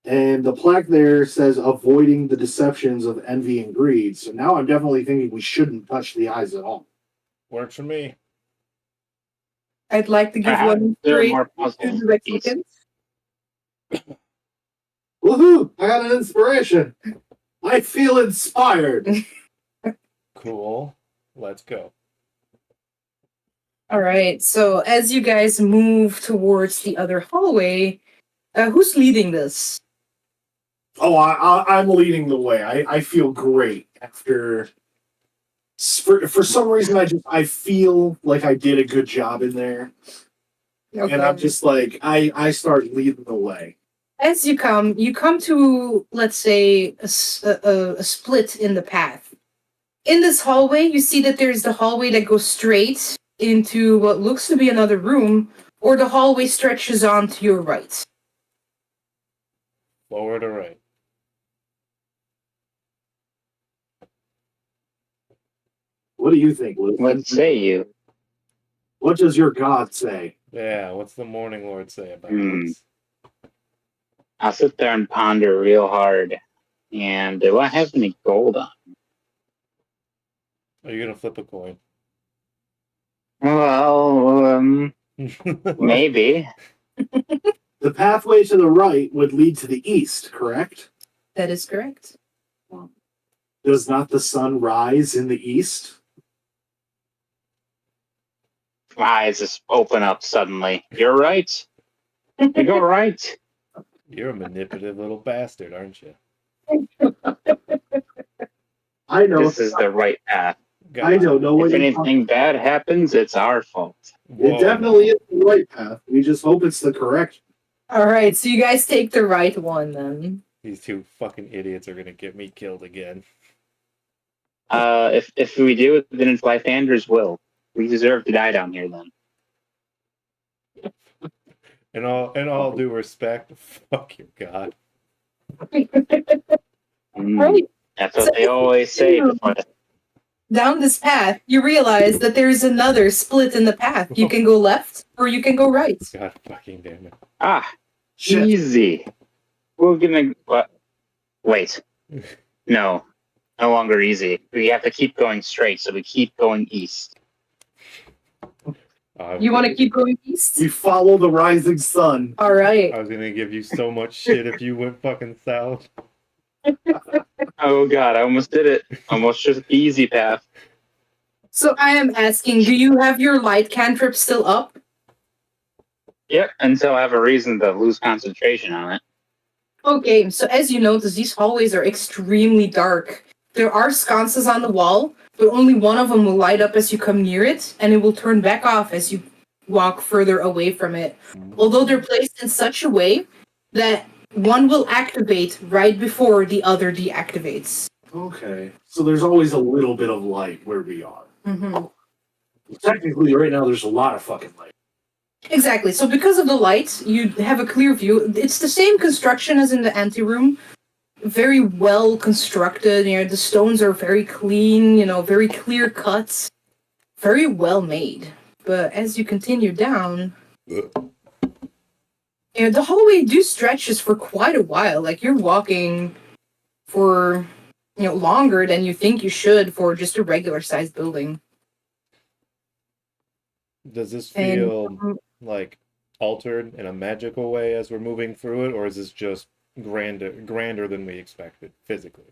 And the plaque there says avoiding the deceptions of envy and greed. So now I'm definitely thinking we shouldn't touch the eyes at all. Works for me. I'd like to give Perhaps one there are straight more to puzzles. the Mexicans. Woohoo! I got an inspiration. I feel inspired. Cool. Let's go. All right. So as you guys move towards the other hallway, who's leading this? Oh, I'm leading the way. I feel great after. For some reason, I feel like I did a good job in there, Okay. and I'm just like I start leading the way. As you come to, let's say, a split in the path. In this hallway, you see that there's the hallway that goes straight into what looks to be another room, or the hallway stretches on to your right. Forward or right? What do you think, Luke? What say you? What does your God say? Yeah, what's the Morning Lord say about this? I'll sit there and ponder real hard. And do I have any gold on? Are you gonna flip a coin? Well, maybe. The pathway to the right would lead to the east, correct? That is correct. Does not the sun rise in the east? My eyes just open up suddenly. You're right. You go right. You're a manipulative little bastard, aren't you? I know. This is the right path. God. I don't know what If you're anything bad happens, it's our fault. Whoa, It definitely is the right path. We just hope it's the correct. All right, so you guys take the right one then. These 2 fucking idiots are gonna get me killed again. If we do, then it's Lythander's will. We deserve to die down here then. In all due respect, fuck your God. Right. That's what they always say. Down this path, you realize that there is another split in the path. You can go left or you can go right. God fucking damn it. Shit. Easy. We're gonna... What? Wait. No. No longer easy. We have to keep going straight, so we keep going east. You want to keep going east? We follow the rising sun. All right. I was gonna give you so much shit if you went fucking south. Oh god, I almost did it. Almost just the easy path. So I am asking, do you have your light cantrip still up? Yep, until I have a reason to lose concentration on it. Okay, so as you notice, these hallways are extremely dark. There are sconces on the wall, but only one of them will light up as you come near it, and it will turn back off as you walk further away from it. Although they're placed in such a way that one will activate right before the other deactivates. Okay. So there's always a little bit of light where we are. Mm-hmm. Technically, right now, there's a lot of fucking light. Exactly. So because of the light, you have a clear view. It's the same construction as in the anteroom. Very well constructed. The stones are very clean, very clear cuts. Very well made. But as you continue down, the hallway stretches for quite a while. Like you're walking for longer than you think you should for just a regular sized building. Does this And feel like altered in a magical way as we're moving through it, or is this just grander than we expected physically?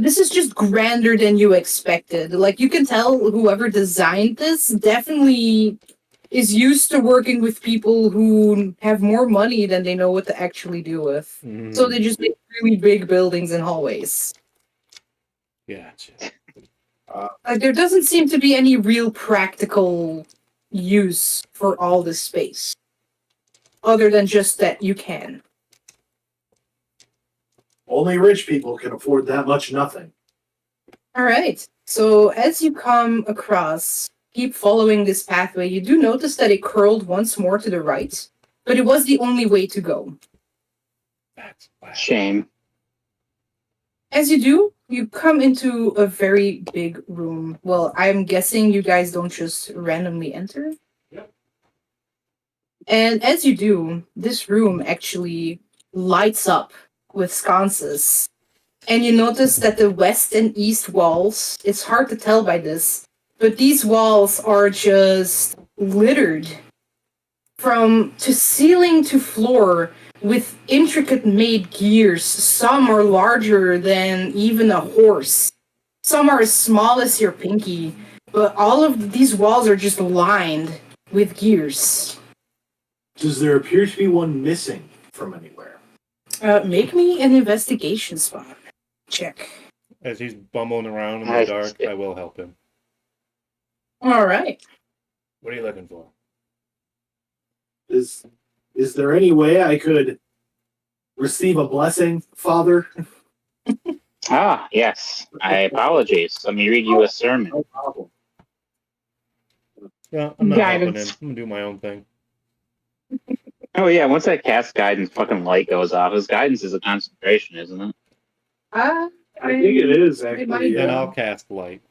this is just grander than you expected. Like, you can tell whoever designed this definitely is used to working with people who have more money than they know what to actually do with. So they just make really big buildings and hallways. Gotcha. Like, there doesn't seem to be any real practical use for all this space, other than just that you can. Only rich people can afford that much nothing. All right. So as you come across, keep following this pathway, you do notice that it curled once more to the right, but it was the only way to go. That's wow. Shame. As you do, you come into a very big room. Well, I'm guessing you guys don't just randomly enter. Yep. And as you do, this room actually lights up with sconces. And you notice that the west and east walls, it's hard to tell by this, but these walls are just littered from to ceiling to floor with intricate made gears. Some are larger than even a horse. Some are as small as your pinky. But all of these walls are just lined with gears. Does there appear to be one missing from anywhere? Make me an investigation spot check. As he's bumbling around in the I dark, see. I will help him. All right. What are you looking for? Is there any way I could receive a blessing, Father? Ah, yes. I apologize. Let me read you a sermon. No problem. Yeah, I'm not helping him. Guidance. I'm gonna do my own thing. Oh yeah, once that cast guidance fucking light goes off, his guidance is a concentration, isn't it? I think it is might actually. be. Then Yeah. I'll cast light.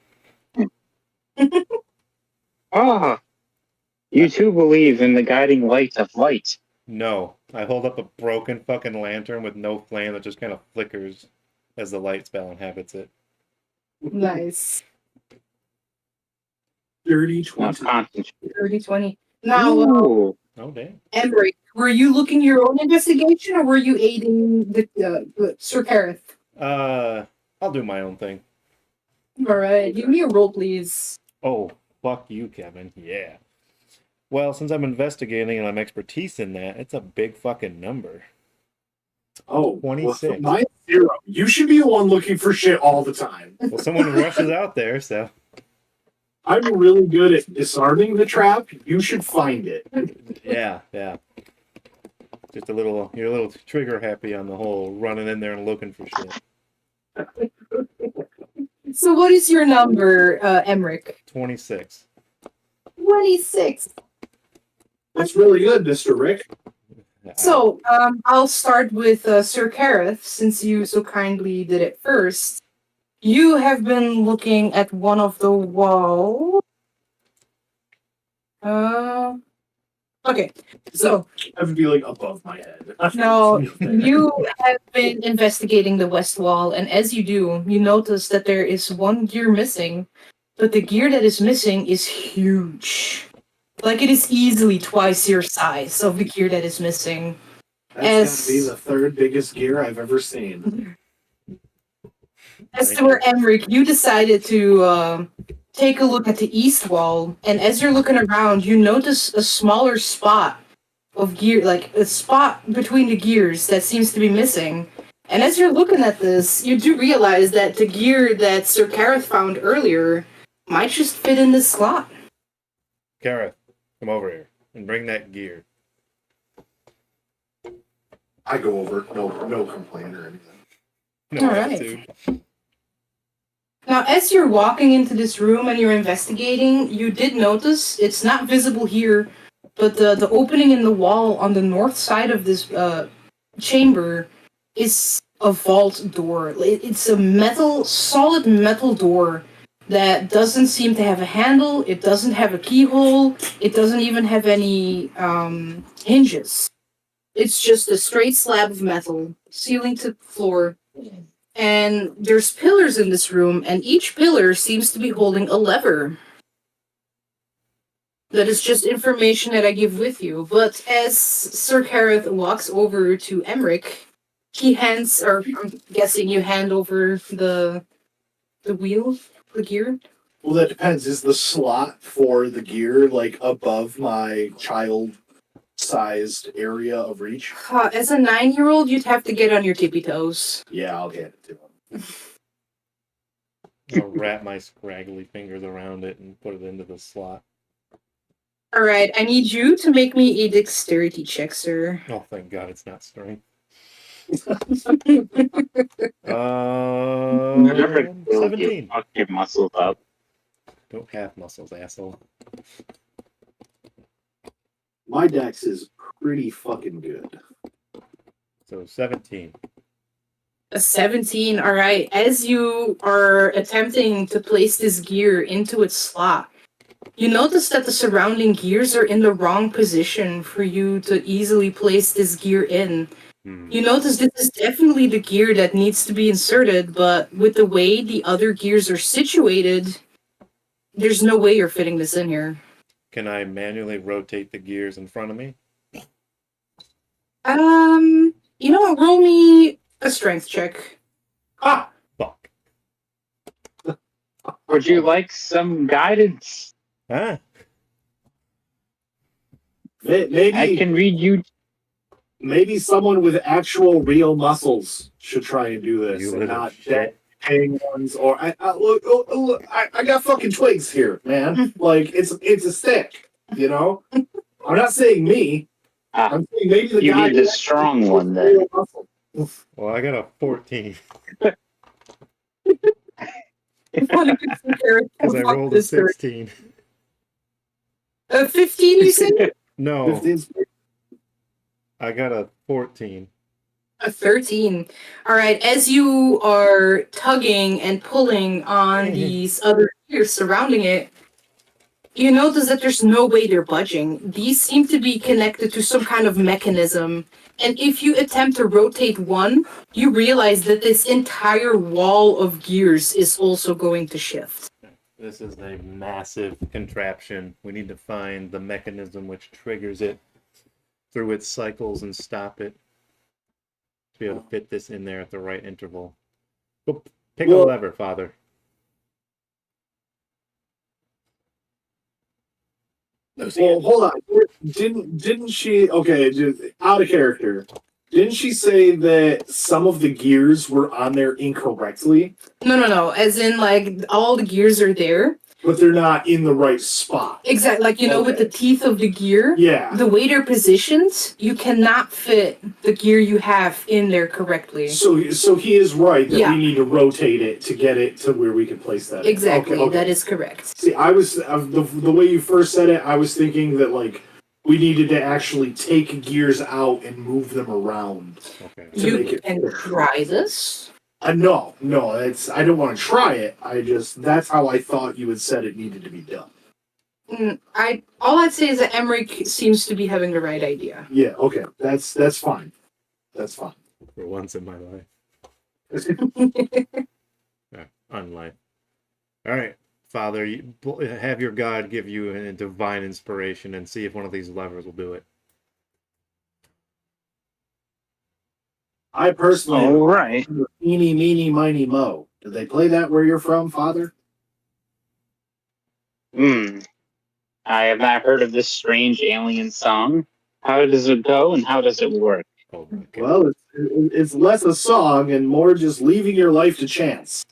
Ah, you too believe in the guiding light of light. No, I hold up a broken fucking lantern with no flame that just kind of flickers as the light spell inhabits it. Nice. Dirty Not 20. concentration. 30-20. Now, Ooh. Oh damn. Emery, were you looking your own investigation, or were you aiding the Sir Kareth? I'll do my own thing. All right, give me a roll, please. Oh, fuck you, Kevin. Yeah. Well, since I'm investigating and I'm expertise in that, it's a big fucking number. Oh, 26. Well, mine's 0. You should be the one looking for shit all the time. Well, someone rushes out there, so I'm really good at disarming the trap. You should find it. yeah. Just you're a little trigger happy on the whole running in there and looking for shit. So, what is your number, Emmerich? 26. 26. That's really good, Mr. Rick. So, I'll start with Sir Kareth, since you so kindly did it first. You have been looking at one of the walls. Okay, so I have to be like above my head. now you have been investigating the west wall, and as you do, you notice that there is one gear missing, but the gear that is missing is huge. Like, it is easily twice your size of the gear that is missing. That's gotta be the third biggest gear I've ever seen. As to where Emmerich, you decided to take a look at the east wall, and as you're looking around, you notice a smaller spot of gear, like a spot between the gears that seems to be missing. And as you're looking at this, you do realize that the gear that Sir Kareth found earlier might just fit in this slot. Kareth, come over here and bring that gear. I go over, no complaint or anything. No All right. attitude. Now, as you're walking into this room and you're investigating, you did notice, it's not visible here, but the opening in the wall on the north side of this chamber is a vault door. It's a solid metal door that doesn't seem to have a handle, it doesn't have a keyhole, it doesn't even have any hinges. It's just a straight slab of metal, ceiling to floor, And there's pillars in this room, and each pillar seems to be holding a lever. That is just information that I give with you. But as Sir Kareth walks over to Emmerich, he hands, or I'm guessing you hand over the wheel, the gear. Well, that depends. Is the slot for the gear like above my child-sized area of reach? As a 9-year-old, you'd have to get on your tippy toes. Yeah, I'll hand it to him. I'll wrap my scraggly fingers around it and put it into the slot. All right, I need you to make me a dexterity check, sir. Oh, thank God it's not strength. Never kill you. 17. Fuck your muscles up. Don't have muscles, asshole. My dex is pretty fucking good. So 17. A 17, all right. As you are attempting to place this gear into its slot, you notice that the surrounding gears are in the wrong position for you to easily place this gear in. You notice this is definitely the gear that needs to be inserted, but with the way the other gears are situated, there's no way you're fitting this in here. Can I manually rotate the gears in front of me? You know what? Roll me a strength check. Ah! Fuck. Would you like some guidance? Huh? Maybe I can read you. maybe someone with actual real muscles should try and do this, You and little not shit. dead hang ones. Or look, I got fucking twigs here, man. Like it's a stick, you know. I'm not saying me. Ah, I'm saying maybe the you guy need the who strong actually one has then. real muscle. Well, I got a 14 What a good figure. because I rolled a 16. 15, you said? No, 15's I got a 14. A 13. All right, as you are tugging and pulling on these other gears surrounding it, you notice that there's no way they're budging. These seem to be connected to some kind of mechanism. And if you attempt to rotate one, you realize that this entire wall of gears is also going to shift. This is a massive contraption. We need to find the mechanism which triggers it through its cycles and stop it to be able to fit this in there at the right interval. But pick a Well- lever, Father. Well, hold on. Didn't she? Okay, just out of character. Didn't she say that some of the gears were on there incorrectly, No. As in, like, all the gears are there. but they're not in the right spot? Exactly. Like, with Okay. the teeth of the gear, Yeah. the way they're positioned, you cannot fit the gear you have in there correctly. So he is right that Yeah. we need to rotate it to get it to where we can place that. in. Exactly. Okay. That is correct. See, I was the way you first said it. I was thinking that like we needed to actually take gears out and move them around. Okay. To You make it can fair. try this. No, I don't want to try it. That's how I thought you had said it needed to be done. All I'd say is that Emmerich seems to be having the right idea. Yeah, okay, that's fine. That's fine. For once in my life. Unlife. All right, Father, have your God give you a divine inspiration and see if one of these levers will do it. I personally, All right. eeny, meeny, miny, mo. Do they play that where you're from, Father? I have not heard of this strange alien song. How does it go and how does it work? Oh my God. Well, it's less a song and more just leaving your life to chance.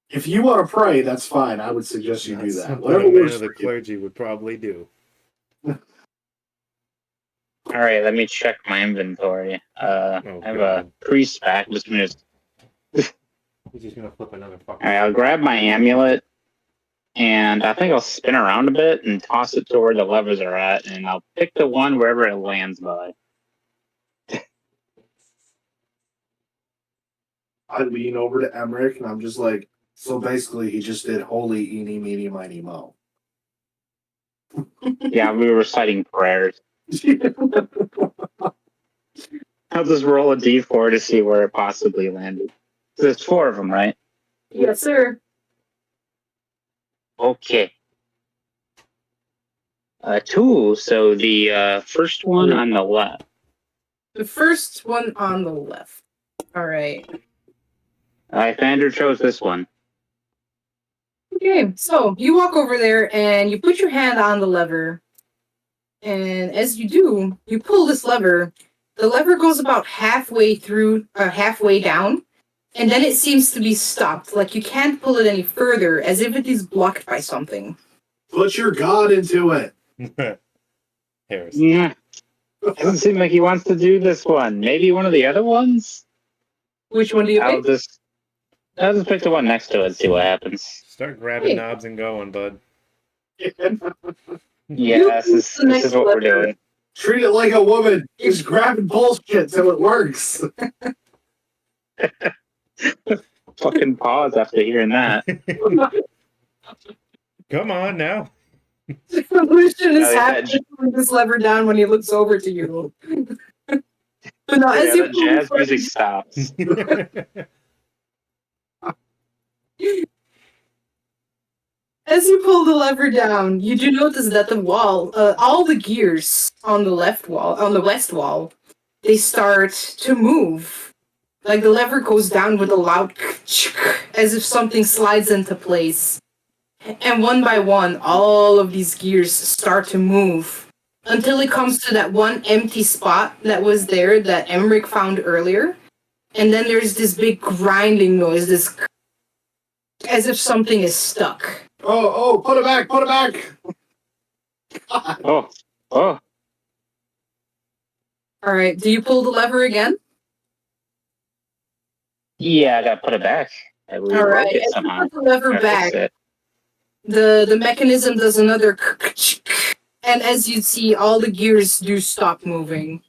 If you want to pray, that's fine. I would suggest you do That's that. something Whatever a man works of the for you. clergy would probably do. All right, let me check my inventory. I have a God. priest pack. Just gonna He's just gonna flip another fucking. All right, I'll grab my amulet, and I think I'll spin around a bit and toss it to where the levers are at, and I'll pick the one wherever it lands by. I lean over to Emmerich and I'm just like, so basically he just did holy eeny, meeny, miny, mo. Yeah, we were reciting prayers. I'll just roll a d4 to see where it possibly landed. So there's 4 of them, right? Yes, sir. Okay. 2. So the first one on the left. The first one on the left. All right. Andrew chose this one. Okay, so you walk over there and you put your hand on the lever. And as you do, you pull this lever. The lever goes about halfway down, and then it seems to be stopped. Like you can't pull it any further, as if it is blocked by something. Put your god into it. Harris. Yeah. Doesn't seem like he wants to do this one. Maybe one of the other ones? Which one do you I'll pick? just pick the one next to it and see what happens. Start grabbing Hey. knobs and going, bud. Yeah, this is what we're doing. Treat it like a woman. Just grabbing bullshit till it works. Fucking pause after hearing that. Come on now. The revolution is Yeah, happening with this lever down when he looks over to you. But now, as Yeah, you the pull jazz the music stops. As you pull the lever down, you do notice that the wall, all the gears on the west wall, they start to move. Like the lever goes down with a loud as if something slides into place. And one by one, all of these gears start to move until it comes to that one empty spot that was there that Emmerich found earlier. And then there's this big grinding noise, this as if something is stuck. Oh, put it back, put it back. God. Oh. All right, do you pull the lever again? Yeah, I gotta put it back. We All broke right, it as you somehow. put the lever Gotta back, fix it. the mechanism does another and as you see, all the gears do stop moving.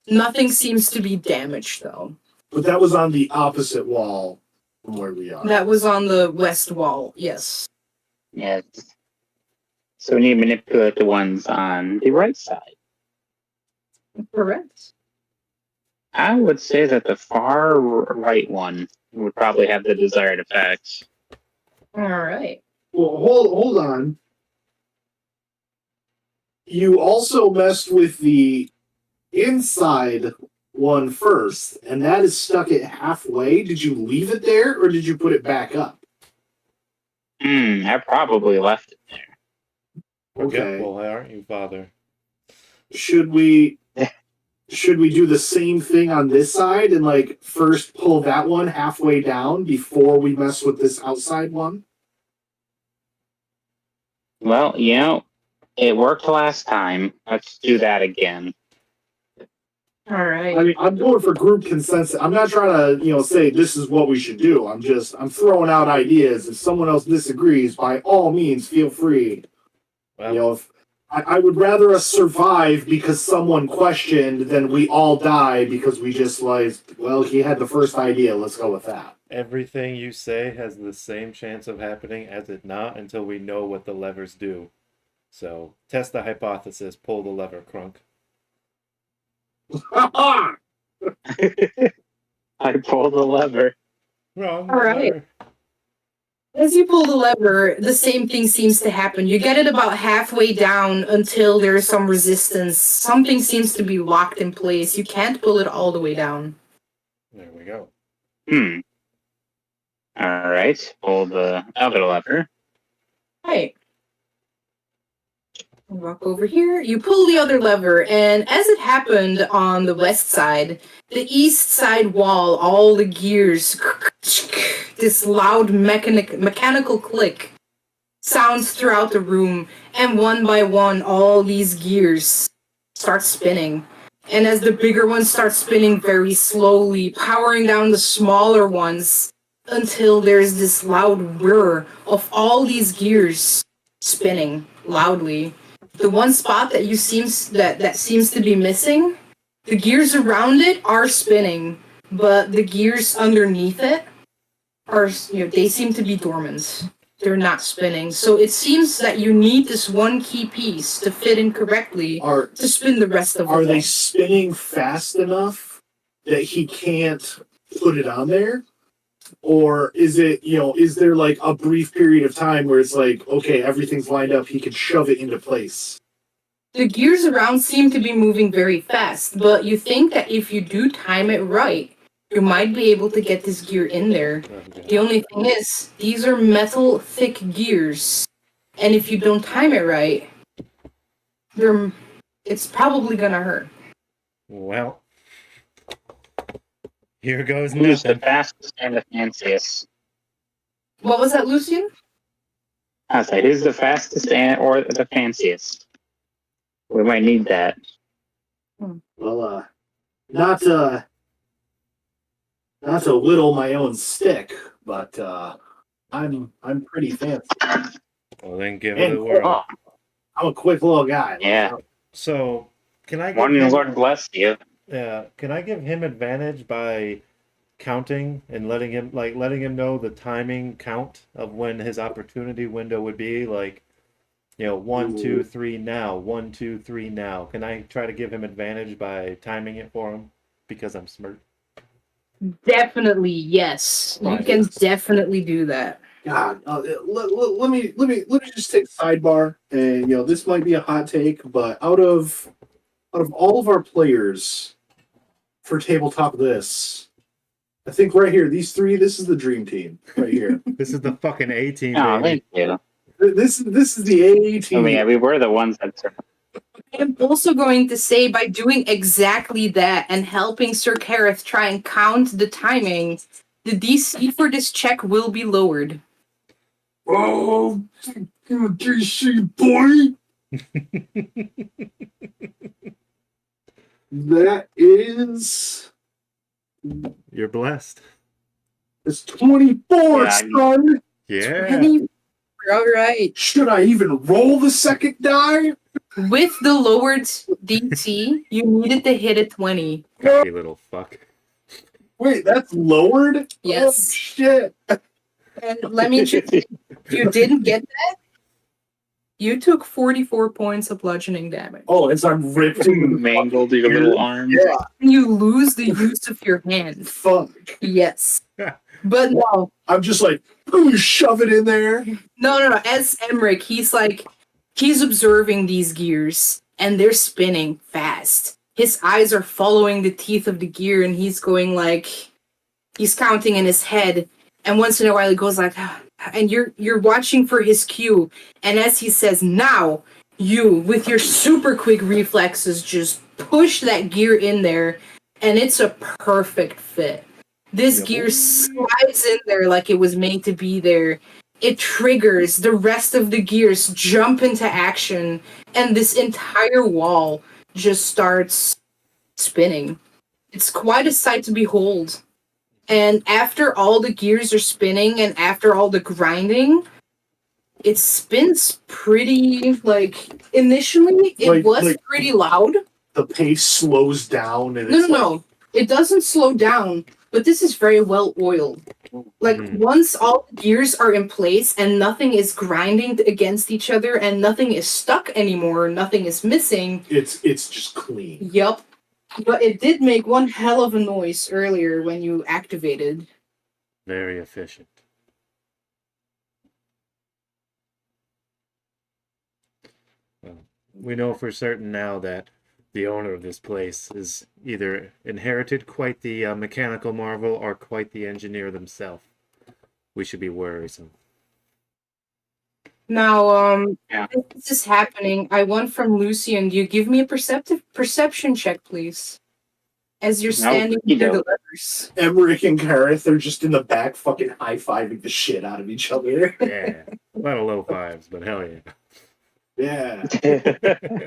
Nothing seems to be damaged though. But that was on the opposite wall from where we are. That was on the west wall, yes. Yeah. So we need to manipulate the ones on the right side. Correct. I would say that the far right one would probably have the desired effect. All right. Well, hold on. You also messed with the inside one first, and that is stuck at halfway. Did you leave it there, or did you put it back up? I probably left it there. Forgetful, aren't you, Father? Should we do the same thing on this side and like first pull that one halfway down before we mess with this outside one? Well, it worked last time. Let's do that again. All right. I mean, I'm going for group consensus. I'm not trying to, say this is what we should do. I'm throwing out ideas. If someone else disagrees, by all means, feel free. Well, If I would rather us survive because someone questioned than we all die because we just he had the first idea. Let's go with that. everything you say has the same chance of happening as it not until we know what the levers do. So, test the hypothesis, pull the lever, Crunk. I pulled the lever. Wrong. All right. lever. As you pull the lever, the same thing seems to happen. You get it about halfway down until there is some resistance. Something seems to be locked in place. You can't pull it all the way down. There we go. All right. Pull the other lever. Right. Walk over here. You pull the other lever, and as it happened on the west side, the east side wall, all the gears, this loud mechanical click sounds throughout the room, and one by one, all these gears start spinning. And as the bigger ones start spinning very slowly, powering down the smaller ones, until there's this loud whir of all these gears spinning loudly. The one spot that that seems to be missing, the gears around it are spinning, but the gears underneath it are, they seem to be dormant. They're not spinning. So it seems that you need this one key piece to fit in correctly Are to spin the rest of are them. they spinning fast enough that he can't put it on there? Or is it, is there like a brief period of time where it's like, okay, everything's lined up, he can shove it into place? The gears around seem to be moving very fast, but you think that if you do time it right, you might be able to get this gear in there. The only thing is, these are metal thick gears, and if you don't time it right, it's probably gonna hurt. Well, here goes Who's the nothing. fastest and the fanciest? What was that, Lucian? I say, who's the fastest and or the fanciest? We might need that. Well, not to whittle my own stick, but I'm pretty fancy. Well, then give it And a whirl. Oh, I'm a quick little guy. yeah. So, can I give One him, Lord bless you. can I give him advantage by counting and letting him know the timing count of when his opportunity window would be? Like, 1, 2, 3 now, 1, 2, 3 now. Can I try to give him advantage by timing it for him because I'm smart? Definitely, yes. You Right. can definitely do that. God, let me just take a sidebar, and this might be a hot take, but out of all of our players for tabletop this, I think right here, these three, this is the dream team right here. This is the fucking A team, Oh, baby. thank you. This is the AA I team. mean, yeah, we were the ones that. I'm also going to say by doing exactly that and helping Sir Kareth try and count the timing, the DC for this check will be lowered. Oh, DC boy. That is You're blessed. it's 24, Yeah, son. Yeah. All right. Should I even roll the second die? With the lowered DC, you needed to hit a 20. Cocky little fuck. Wait, that's lowered? Yes. Oh, shit. And let me just, if you didn't get that, you took 44 points of bludgeoning damage. Oh, as I'm ripped into the mangled your little arms. Yeah, You lose the use of your hand. fuck. Yes. But no, I'm just like, ooh, shove it in there. no. As Emmerich, he's observing these gears, and they're spinning fast. His eyes are following the teeth of the gear, and he's going like, he's counting in his head, and once in a while he goes like, and you're watching for his cue, and as he says, now, you, with your super quick reflexes, just push that gear in there, and it's a perfect fit. This gear slides in there like it was made to be there. It triggers, the rest of the gears jump into action, and this entire wall just starts spinning. It's quite a sight to behold. And after all the gears are spinning and after all the grinding, it spins pretty, initially it was pretty loud. The pace slows down and No. It doesn't slow down, but this is very well oiled. Once all the gears are in place and nothing is grinding against each other and nothing is stuck anymore, nothing is missing. It's just clean. Yup. But it did make one hell of a noise earlier when you activated. Very efficient. Well, we know for certain now that the owner of this place is either inherited quite the mechanical marvel or quite the engineer themselves. We should be worrisome. Now, Yeah. if this is happening, I want from Lucian, do you give me a perception check, please? As you're standing near the levers. Emmerich and Kareth are just in the back fucking high-fiving the shit out of each other. Yeah. A lot of low fives, but hell yeah. Yeah.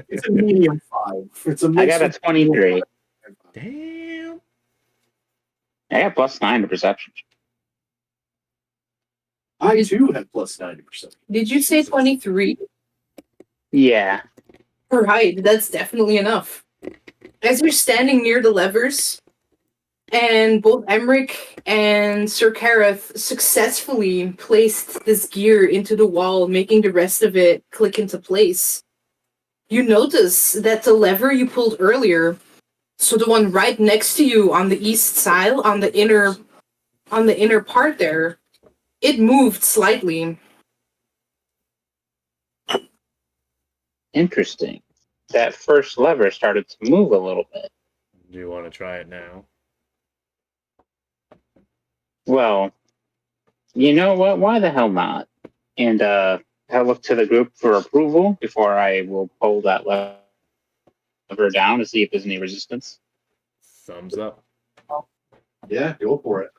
It's a medium 5. It's a I mix got a of- 23. Damn. I got +9 to perception. I too had plus 90%. Did you say 23? Yeah. Right, that's definitely enough. As you're standing near the levers, and both Emmerich and Sir Kareth successfully placed this gear into the wall, making the rest of it click into place, you notice that the lever you pulled earlier So the one right next to you on the east side, on the inner part there, it moved slightly. Interesting. That first lever started to move a little bit. Do you want to try it now? Well, you know what? Why the hell not? And I look to the group for approval before I will pull that lever down to see if there's any resistance. Thumbs up. Yeah, go for it.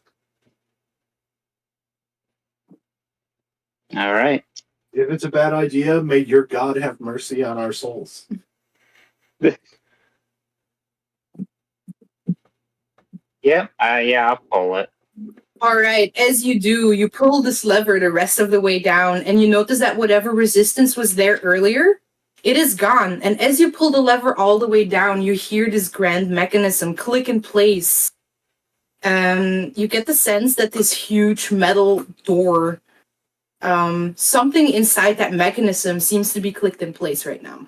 All right. If it's a bad idea, may your God have mercy on our souls. Yep. Yeah, I'll pull it. All right, as you do, you pull this lever the rest of the way down, and you notice that whatever resistance was there earlier, it is gone. And as you pull the lever all the way down, you hear this grand mechanism click in place. You get the sense that this huge metal door, something inside that mechanism seems to be clicked in place right now.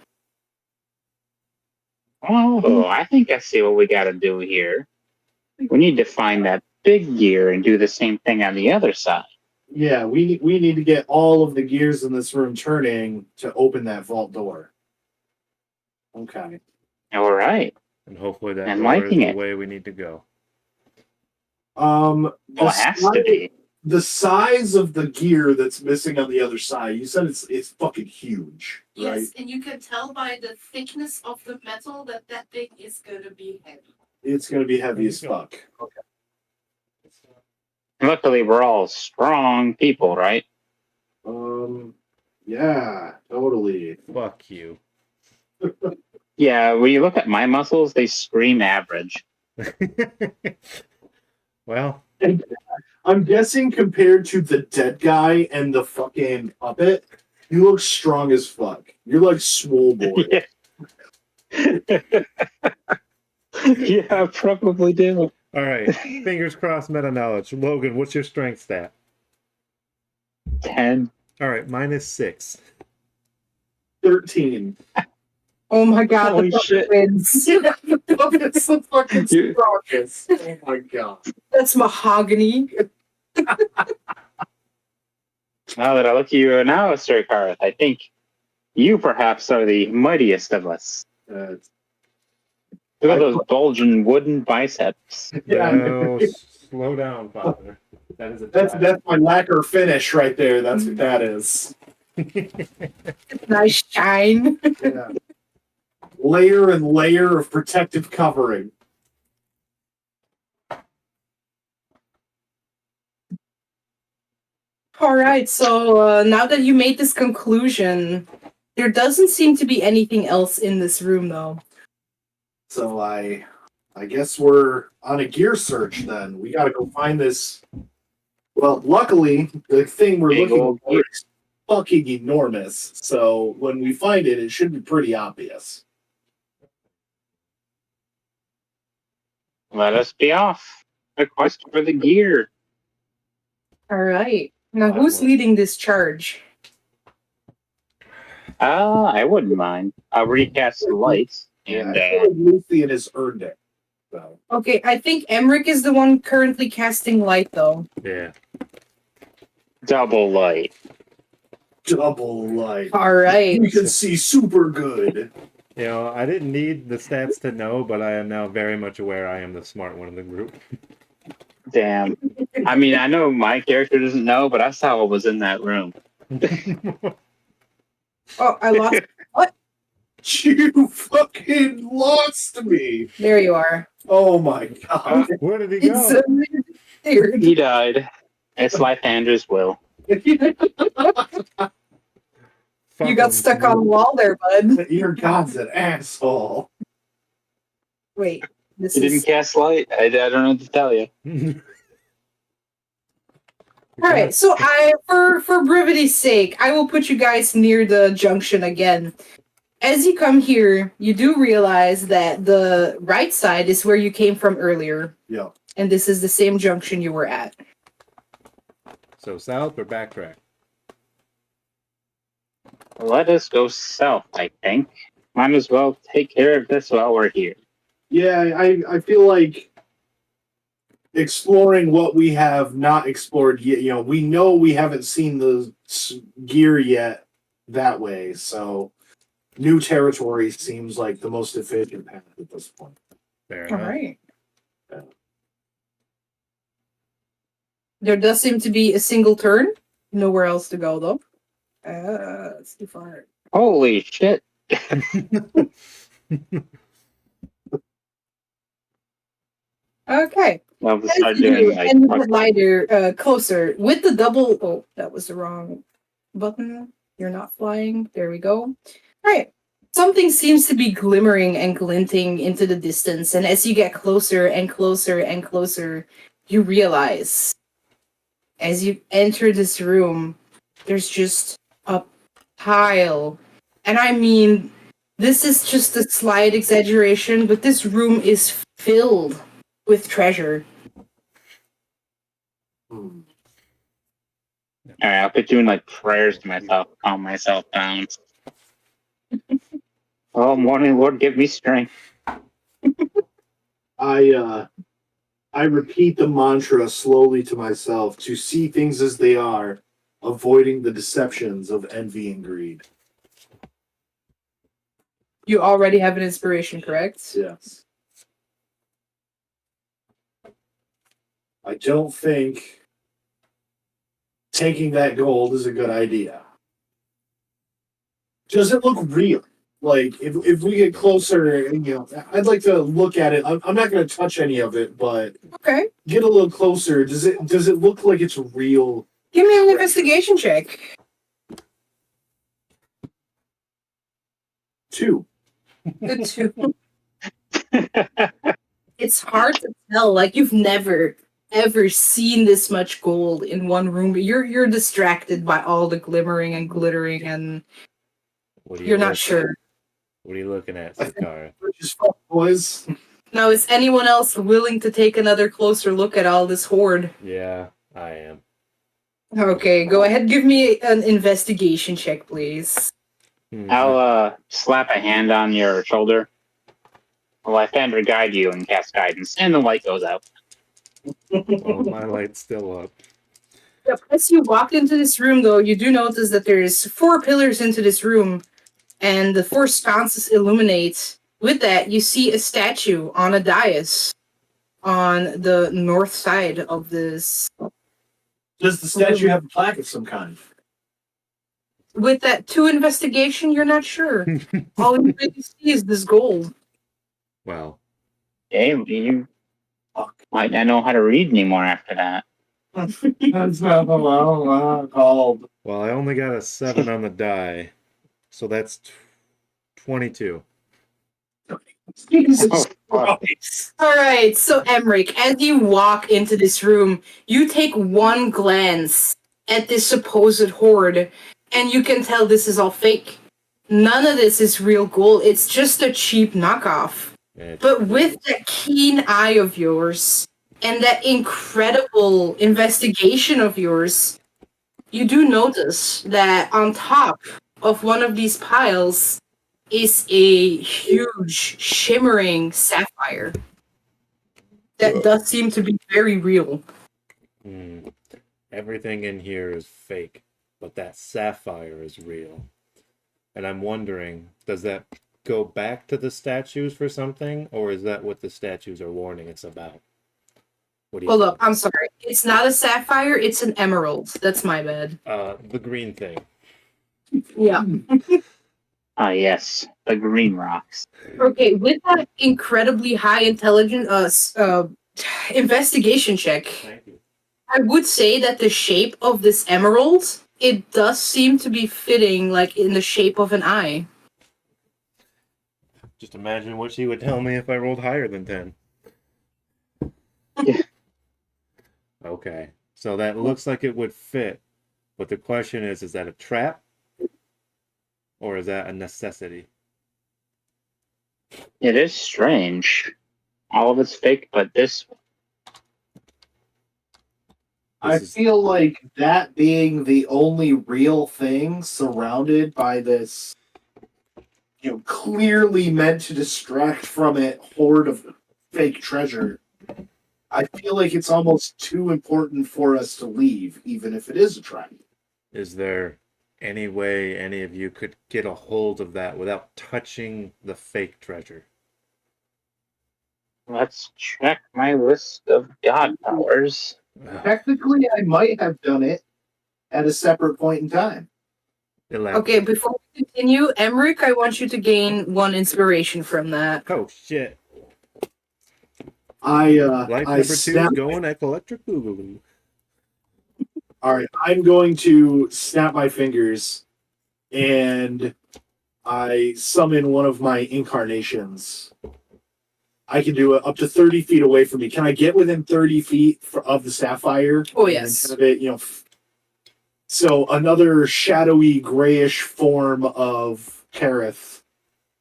Oh, I think I see what we got to do here. We need to find that big gear and do the same thing on the other side. Yeah, we need to get all of the gears in this room turning to open that vault door. Okay. All right. And hopefully that I'm door is liking the it. way we need to go. Well, it has to be. The size of the gear that's missing on the other side, you said it's fucking huge, right? Yes, and you can tell by the thickness of the metal that that thing is going to be heavy. It's gonna be heavy as fuck. Okay. Luckily, we're all strong people, right? Yeah, totally. Fuck you. Yeah, when you look at my muscles, they scream average. Well, I'm guessing compared to the dead guy and the fucking puppet, you look strong as fuck. You're like swole boy. Yeah, I probably do. all right. Fingers crossed, meta knowledge. Logan, what's your strength stat? 10. All right, mine is 6. 13. Oh my god, Holy the puppet shit. wins. The puppet's the fucking You- strongest. Oh my god. That's mahogany. Now that I look at you now, Sir Karth, I think you perhaps are the mightiest of us. Look at those bulging wooden biceps. Yeah, No, slow down, father. That is a that's child. my lacquer finish right there. That's what that is. Nice shine. Yeah. Layer and layer of protective covering. All right, so now that you made this conclusion, there doesn't seem to be anything else in this room, though. So I guess we're on a gear search then. We gotta go find this. Well, luckily, the thing we're Big looking old for is fucking enormous. So when we find it, it should be pretty obvious. Let us be off. A quest for the gear. All right. Now, who's leading this charge? I wouldn't mind. I'll recast the lights. Yeah, And I feel like Lucian has earned it. So Okay, I think Emmerich is the one currently casting light, though. Yeah. double light. double light. All right. We can see super good. You know, I didn't need the stats to know, but I am now very much aware I am the smart one in the group. Damn. I mean, I know my character doesn't know, but I saw what was in that room. Oh, I lost. What? You fucking lost me. There you are. Oh my god. Where did he It's go? weird. He died. It's Lythandra's will. You got stuck on the wall there, bud. Your god's an asshole. Wait, this He didn't is cast light. I don't know what to tell you. all right. So for brevity's sake, I will put you guys near the junction again. As you come here, you do realize that the right side is where you came from earlier, Yeah. and this is the same junction you were at. So south or backtrack? Let us go south, I think. Might as well take care of this while we're here. Yeah, I feel like exploring what we have not explored yet. We know we haven't seen the gear yet that way, so new territory seems like the most efficient path at this point. Fair All enough. right. Yeah. There does seem to be a single turn. Nowhere else to go, though. That's too far. Holy shit! Okay. Well, we As start you doing do, like and you get lighter, closer with the double. Oh, that was the wrong button. You're not flying. There we go. All right. Something seems to be glimmering and glinting into the distance, and as you get closer and closer and closer, you realize as you enter this room, there's just a pile. And I mean, this is just a slight exaggeration, but this room is filled with treasure. Hmm. all right, I'll be doing like prayers to myself, calm myself down. Oh, morning, Lord, give me strength. I repeat the mantra slowly to myself to see things as they are, avoiding the deceptions of envy and greed. You already have an inspiration, correct? Yes. I don't think taking that gold is a good idea. Does it look real? Like, if we get closer, I'd like to look at it. I'm not going to touch any of it, but Okay. get a little closer. Does it look like it's real? Give me an investigation check. 2. Good too. It's hard to tell. Like you've never ever seen this much gold in one room. You're distracted by all the glimmering and glittering, and What are you're not looking- sure. What are you looking at, Sakara? Just fuck, boys. Now, is anyone else willing to take another closer look at all this hoard? Yeah, I am. Okay, go ahead. Give me an investigation check, please. I'll slap a hand on your shoulder. Well, I Thunder guide you and cast guidance, and the light goes out. Well, my light's still up. Yep. As you walk into this room, though, you do notice that there's 4 pillars into this room, and the 4 sconces illuminate. With that, you see a statue on a dais on the north side of this. Does the statue have a plaque of some kind? With that 2 investigation, you're not sure. All you really see is this gold. Well, Hey, you Fuck. might not know how to read anymore after that. That's not called. I only got a 7 on the die, so that's 22. Jesus fuck. Christ. All right, so Emmerich, as you walk into this room, you take one glance at this supposed hoard, and you can tell this is all fake. None of this is real gold. It's just a cheap knockoff. But with that keen eye of yours and that incredible investigation of yours, you do notice that on top of one of these piles is a huge shimmering sapphire that does seem to be very real. Everything in here is fake, but that sapphire is real. And I'm wondering, does that go back to the statues for something, or is that what the statues are warning us about? What do you Hold think? up, I'm sorry. It's not a sapphire, it's an emerald. That's my bad. The green thing. Yeah. Ah, yes, the green rocks. Okay, with that incredibly high intelligence investigation check, Thank you. I would say that the shape of this emerald, it does seem to be fitting like in the shape of an eye. Just imagine what she would tell me if I rolled higher than 10. Yeah. Okay, so that looks like it would fit, but the question is that a trap? Or is that a necessity? It is strange. All of it's fake, but this I This is- feel like that being the only real thing surrounded by this clearly meant to distract from it hoard of fake treasure, I feel like it's almost too important for us to leave, even if it is a trap. Is there any way any of you could get a hold of that without touching the fake treasure? Let's check my list of god powers. Technically, I might have done it at a separate point in time. Okay, before we continue, Emmerich, I want you to gain 1 inspiration from that. Oh shit! I Life I number 2 is snap. going electric boogaloo. All right, I'm going to snap my fingers, and I summon one of my incarnations. I can do it up to 30 feet away from me. Can I get within 30 feet of the sapphire? Oh, And yes. have it, so another shadowy grayish form of Kareth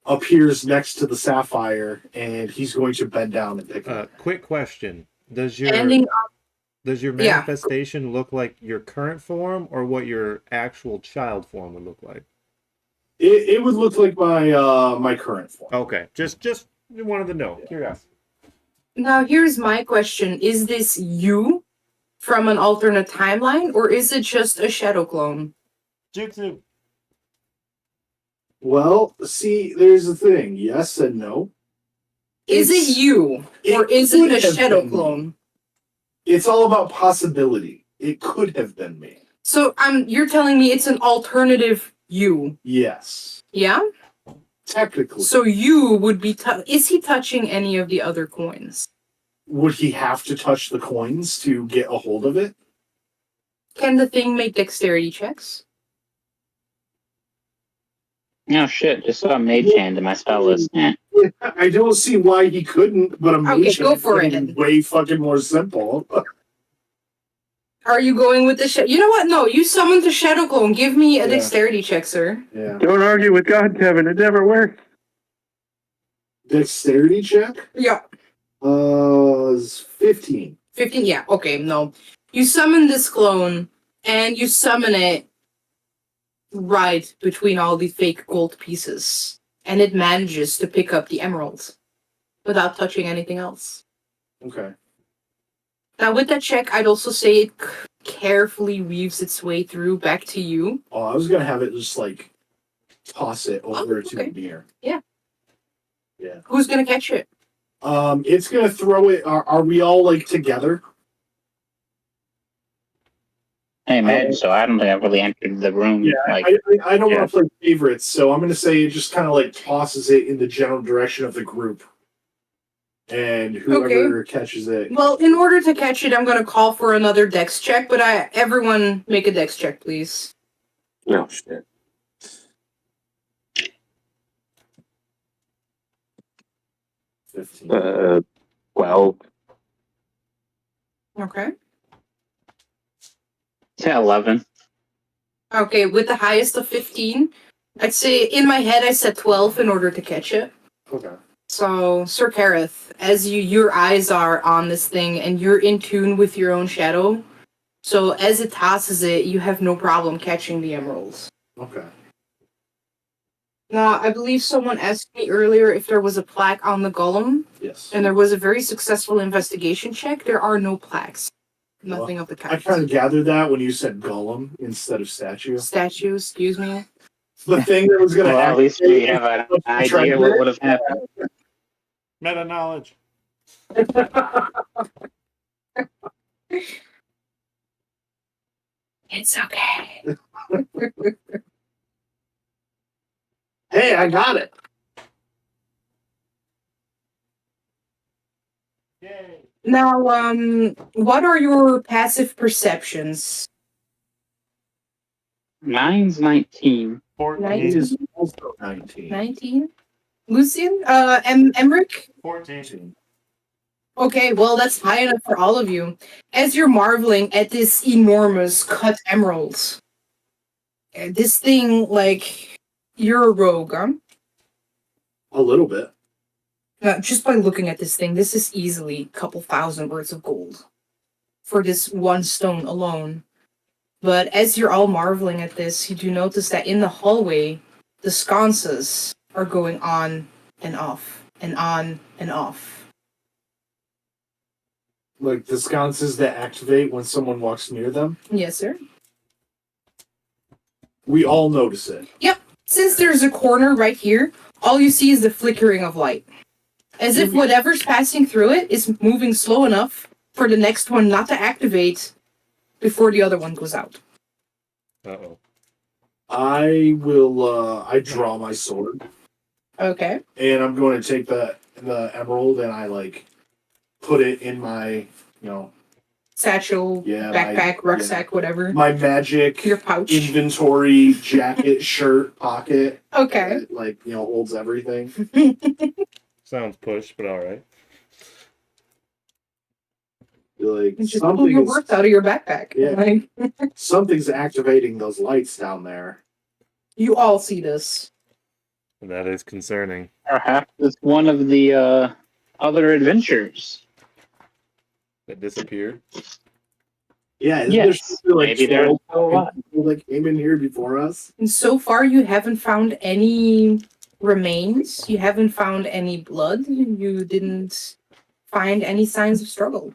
appears next to the sapphire, and he's going to bend down and pick it up. Quick question: Does Standing your Yeah. manifestation look like your current form, or what your actual child form would look like? It would look like my current form. Okay, just wanted to know. Curiosity. Now, here's my question. Is this you from an alternate timeline, or is it just a shadow clone? Jutsu. Well, see, there's the thing. Yes and no. Is it you, or is it a shadow clone? It's all about possibility. It could have been me. So you're telling me it's an alternative you, Yes. yeah? Technically. So you would be... Is he touching any of the other coins? Would he have to touch the coins to get a hold of it? Can the thing make dexterity checks? No shit, just saw Mage Hand in my spell list. I don't see why he couldn't, but a Okay, mage go for is it. way fucking more simple. Are you going with the You know what? No, you summoned the shadow clone. Give me a Yeah. dexterity check, sir. Yeah. Don't argue with God, Kevin. It never works. Dexterity check? Yeah. Is 15. 15, yeah, okay, no. You summon this clone, and you summon it right between all the fake gold pieces. And it manages to pick up the emerald without touching anything else. Okay. Now, with that check, I'd also say it carefully weaves its way through back to you. Oh, I was gonna have it just toss it over to okay. the mirror. Yeah. Yeah. Who's gonna catch it? It's gonna throw it. Are we all together? I imagine so. I don't think I've really entered the room. Yeah, I don't yeah. want to play favorites, so I'm gonna say it just kind of tosses it in the general direction of the group, and whoever catches it. Well, in order to catch it, I'm gonna call for another dex check, but everyone make a dex check, please. No shit. $15. 12. Okay. Yeah, 11. Okay, with the highest of 15, I'd say in my head I said 12 in order to catch it. Okay. So, Sir Kareth, as your eyes are on this thing and you're in tune with your own shadow, so as it tosses it, you have no problem catching the emeralds. Okay. Now, I believe someone asked me earlier if there was a plaque on the golem, Yes. and there was a very successful investigation check. There are no plaques. Nothing of the I kind. kind of gathered that when you said golem instead of statue. Statue, excuse me. The thing that was gonna Well, at least we have an idea what would have happened. Meta knowledge. It's okay. Hey, I got it. Yay. Now, what are your passive perceptions? Mine's 19. 14. 19? It is also 19. 19? Lucian? Emmerich? 14. Okay, well, that's high enough for all of you. As you're marveling at this enormous cut emerald, this thing, you're a rogue, huh? A little bit. Just by looking at this thing, this is easily a couple thousand worth of gold for this one stone alone. But as you're all marveling at this, you do notice that in the hallway, the sconces are going on and off and on and off. Like the sconces that activate when someone walks near them. Yes, sir. We all notice it. Since there's a corner right here, all you see is the flickering of light. As if whatever's passing through it is moving slow enough for the next one not to activate before the other one goes out. Uh-oh. I will. I draw my sword, Okay. and I'm going to take the emerald, and I put it in my Satchel, Yeah, backpack, rucksack, whatever. my magic Your pouch. inventory, jacket, shirt, pocket. Okay. That, holds everything. Sounds pushed, but all right. Like You just pull your worth out of your backpack. Yeah. Like, something's activating those lights down there. you all see this. That is concerning. Perhaps it's one of the other adventures. That disappeared. Yeah, isn't Yes, there something maybe there's 12 a lot. people that came in here before us? And so far, you haven't found any remains. You haven't found any blood. You didn't find any signs of struggle.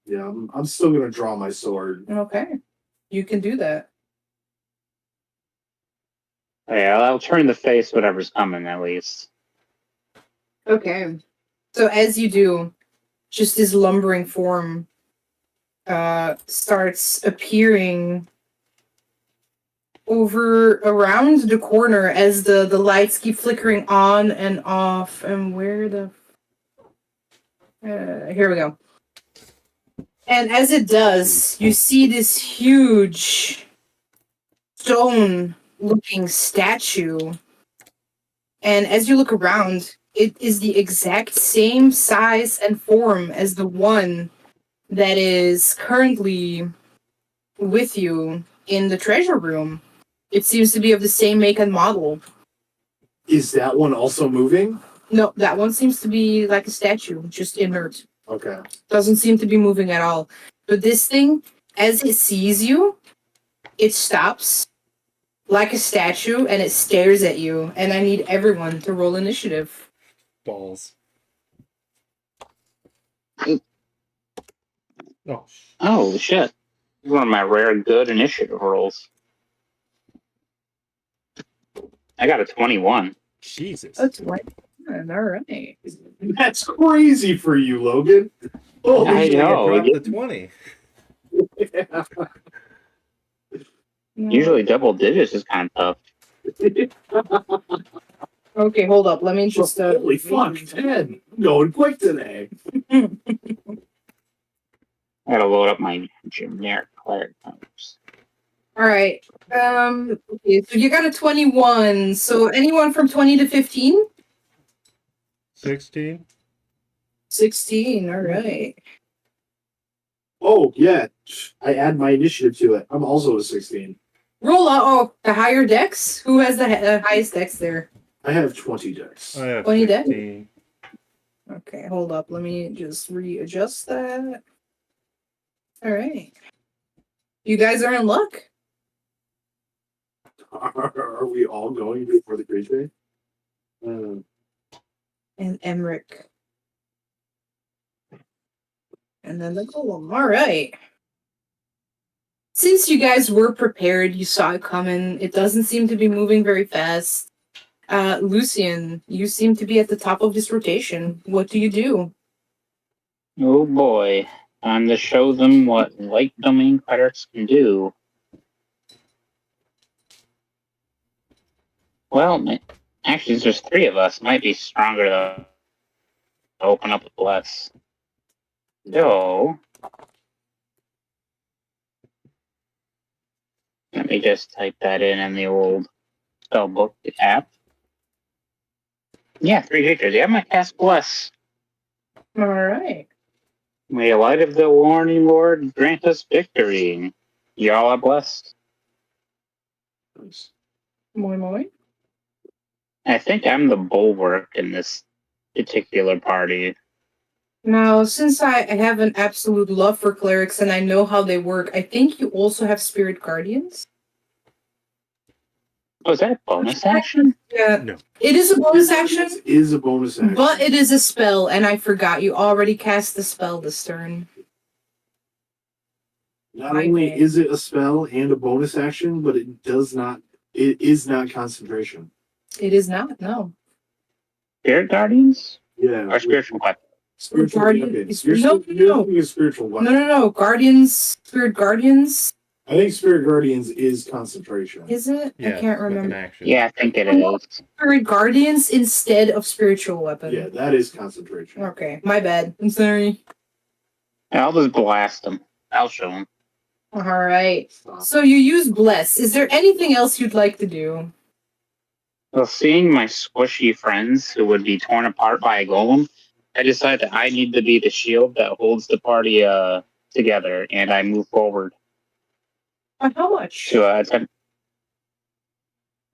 Yeah, I'm still gonna draw my sword. Okay. You can do that. Yeah, I'll turn to face whatever's coming at least. Okay. So as you do, just this lumbering form starts appearing over around the corner as the lights keep flickering on and off. And where the here we go. And as it does, you see this huge stone looking statue. And as you look around, it is the exact same size and form as the one that is currently with you in the treasure room. It seems to be of the same make and model. Is that one also moving? No, that one seems to be like a statue, just inert. Okay. Doesn't seem to be moving at all. But this thing, as it sees you, it stops like a statue and it stares at you. And I need everyone to roll initiative. Balls. Oh, Oh shit! One of my rare good initiative rolls. I got a 21. Jesus. That's right. All right. That's crazy for you, Logan. Oh, I know. Dropped the 20. yeah. Usually double digits is kind of tough. Okay, hold up. Let me just. Holy fuck, 10. I'm going quick today. I gotta load up my generic cleric numbers. All right. Okay, so you got a 21. So anyone from 20 to 15? 16. 16. All right. Oh, yeah. I add my initiative to it. I'm also a 16. Roll out. Oh, the higher dex? Who has the highest dex there? I have 20 decks. I have 20 deck? 15. Okay, hold up. Let me just readjust that. All right. You guys are in luck. Are we all going before the creature? And Emmerich. And then the golem. All right. Since you guys were prepared, you saw it coming. It doesn't seem to be moving very fast. Lucian, you seem to be at the top of this rotation. What do you do? Oh boy. Time to show them what light domain clerics can do. Well, actually, since there's 3 of us, it might be stronger to open up with less. So, let me just type that in the old spellbook app. Yeah, 3 creatures. Yeah, I might cast Bless. All right. May the light of the warning Lord grant us victory. Y'all are blessed. Nice. Moi moi. I think I'm the bulwark in this particular party. Now, since I have an absolute love for clerics and I know how they work, I think you also have spirit guardians. Oh, is that a bonus action? Yeah. No. It is a bonus action, It is a bonus action. but it is a spell, and I forgot you already cast the spell this turn. Not My only bad. is it a spell and a bonus action, but it is not concentration. It is not, no. Spirit Guardians? Yeah. Or spiritual weapon? Spiritual Guardian- weapons. no, You're no. thinking of spiritual weapons. No. Spirit Guardians. I think Spirit Guardians is concentration. Is it? Yeah, I can't with an remember. action. Yeah, I think it is. Spirit Guardians instead of spiritual weapon. Yeah, that is concentration. Okay, my bad. I'm sorry. I'll just blast them. I'll show them. All right. So you use bless. Is there anything else you'd like to do? Well, seeing my squishy friends who would be torn apart by a golem, I decided that I need to be the shield that holds the party together, and I move forward How much? to attempt.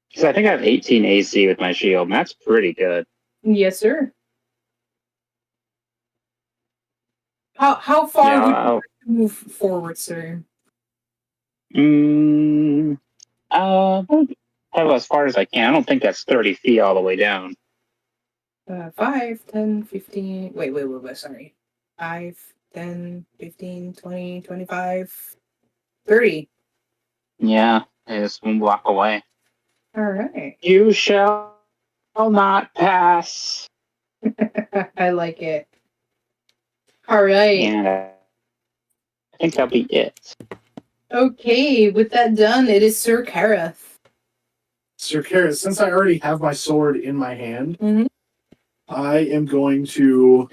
Because I think I have 18 AC with my shield, and that's pretty good. Yes, sir. How far Yeah, would you I'll- like to move forward, sir? I'll go as far as I can. I don't think that's 30 feet all the way down. 5, 10, 15. Wait. Sorry. 5, 10, 15, 20, 25, 30. Yeah, it's one block away. All right. You shall not pass. I like it. All right. And I think that'll be it. Okay, with that done, it is Sir Kareth. Sir Karras, since I already have my sword in my hand, Mhm. I am going to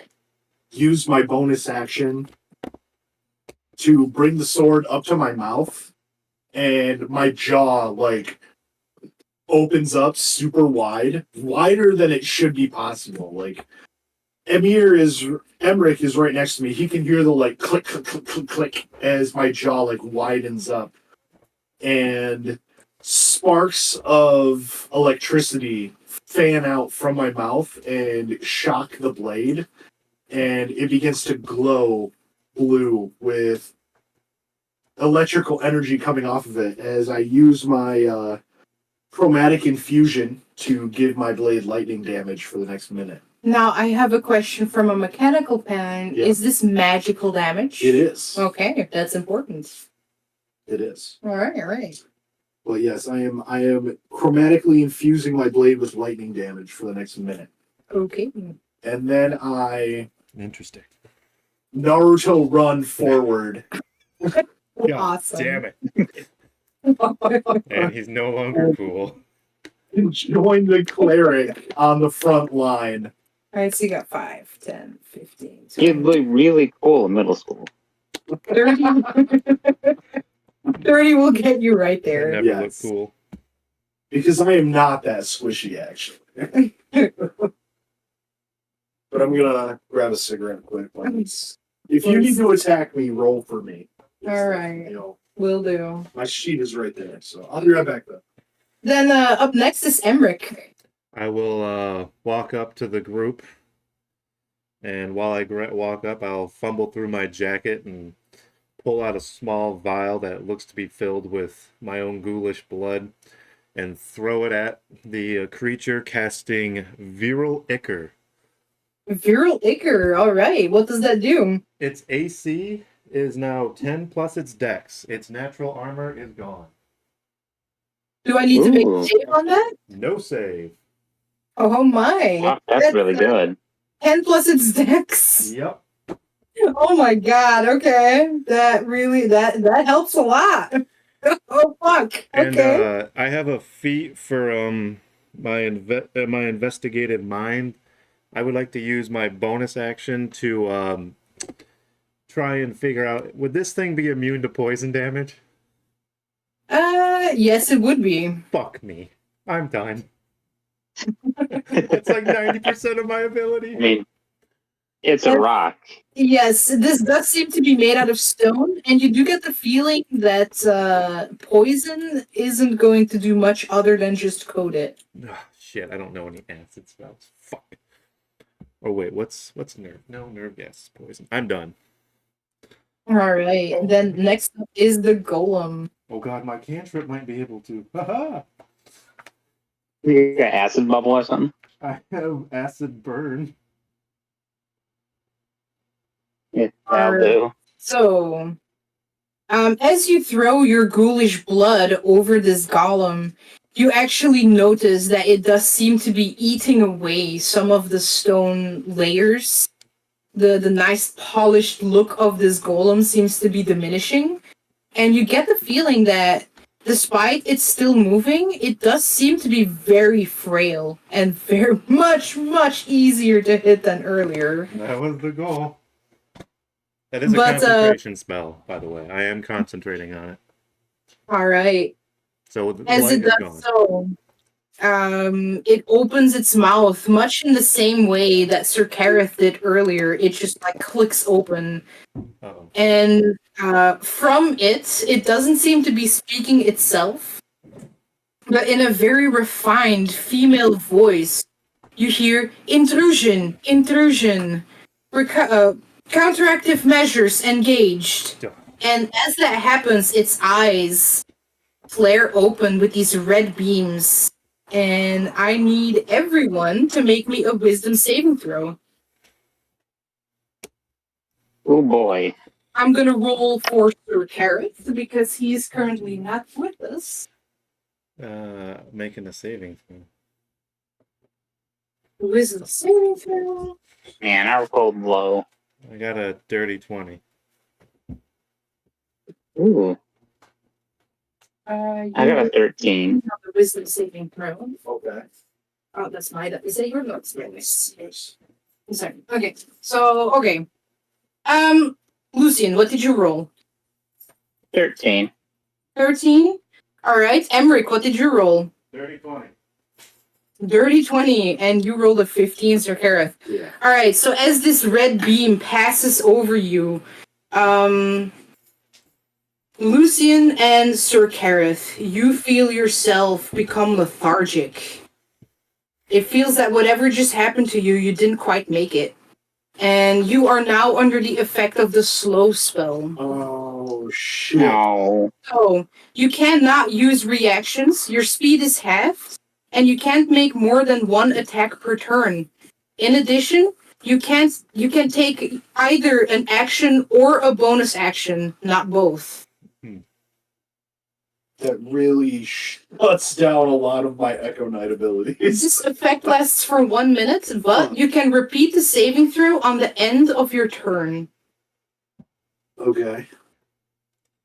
use my bonus action to bring the sword up to my mouth, and my jaw opens up super wide, wider than it should be possible. Like Emmerich is right next to me. He can hear the click click click click click as my jaw widens up, and sparks of electricity fan out from my mouth and shock the blade, and it begins to glow blue with electrical energy coming off of it as I use my chromatic infusion to give my blade lightning damage for the next minute. Now, I have a question from a mechanical pan. Yeah. Is this magical damage? It is. Okay, that's important. It is. All right. But yes, I am chromatically infusing my blade with lightning damage for the next minute. Okay. And then I Interesting. Naruto run forward. God Awesome. damn it. And he's no longer cool. And join the cleric on the front line. All right, so you got 5, 10, 15, You'd 20, look really cool in middle school. 30. 30 will get you right That there. never Yes. looked cool. Because I am not that squishy, actually. But I'm gonna grab a cigarette quick. If you need to attack me, roll for me. All right. You know, Will do. my sheet is right there, so I'll be right back though. Then up next is Emmerich. I will walk up to the group, and while I walk up, I'll fumble through my jacket and pull out a small vial that looks to be filled with my own ghoulish blood, and throw it at the creature, casting Viral Ichor. Viral Ichor. All right. What does that do? Its AC is now 10 plus its dex. Its natural armor is gone. Do I need to make a Ooh. save on that? No save. Oh my. Wow, that's really good. 10 plus its dex. Yep. Oh my god. Okay. That helps a lot. Oh fuck. And Okay. I have a feat for my investigative mind. I would like to use my bonus action to try and figure out, would this thing be immune to poison damage? Yes, it would be. Fuck me. I'm done. It's like 90% of my ability. I mean, it's a rock. Yes, this does seem to be made out of stone, and you do get the feeling that poison isn't going to do much other than just coat it. Ugh, shit, I don't know any acid spells. Fuck. Oh wait, what's nerve? No, nerve gas is poison. I'm done. All right. Then next up is the golem. Oh god, my cantrip might be able to. Haha. You got acid bubble or something? I have acid burn. Yeah, that'll do. So, as you throw your ghoulish blood over this golem, you actually notice that it does seem to be eating away some of the stone layers. The nice polished look of this golem seems to be diminishing, and you get the feeling that despite it's still moving, it does seem to be very frail and very much easier to hit than earlier. That was the goal. That is a But concentration spell, by the way. I am concentrating on it. all right. So the As light it is does gone. so, it opens its mouth much in the same way that Sir Kareth did earlier. It just like clicks open, Uh-oh. and from it doesn't seem to be speaking itself, but in a very refined female voice, you hear intrusion, intrusion, counteractive measures engaged. And as that happens, its eyes flare open with these red beams. And I need everyone to make me a wisdom saving throw. Oh boy. I'm gonna roll for Sir Kareth because he's currently not with us. Making a saving throw. Wisdom saving throw. Man, I rolled low. I got a dirty 20. Ooh. You I got a 13. have the wisdom saving throw. Okay. Oh, that's my. Is that your notes? Yes. Sorry. Okay. So okay. Lucian, what did you roll? 13. 13. All right. Emmerich, what did you roll? Dirty 20. Dirty 20, and you rolled a 15, Sir Kareth. Yeah. All right. So as this red beam passes over you, Lucian and Sir Kareth, you feel yourself become lethargic. It feels that whatever just happened to you, you didn't quite make it. And you are now under the effect of the slow spell. Oh shit. No. So, you cannot use reactions, your speed is halved, and you can't make more than one attack per turn. In addition, you can take either an action or a bonus action, not both. That really shuts down a lot of my Echo Knight abilities. This effect lasts for 1 minute, but you can repeat the saving throw on the end of your turn. Okay.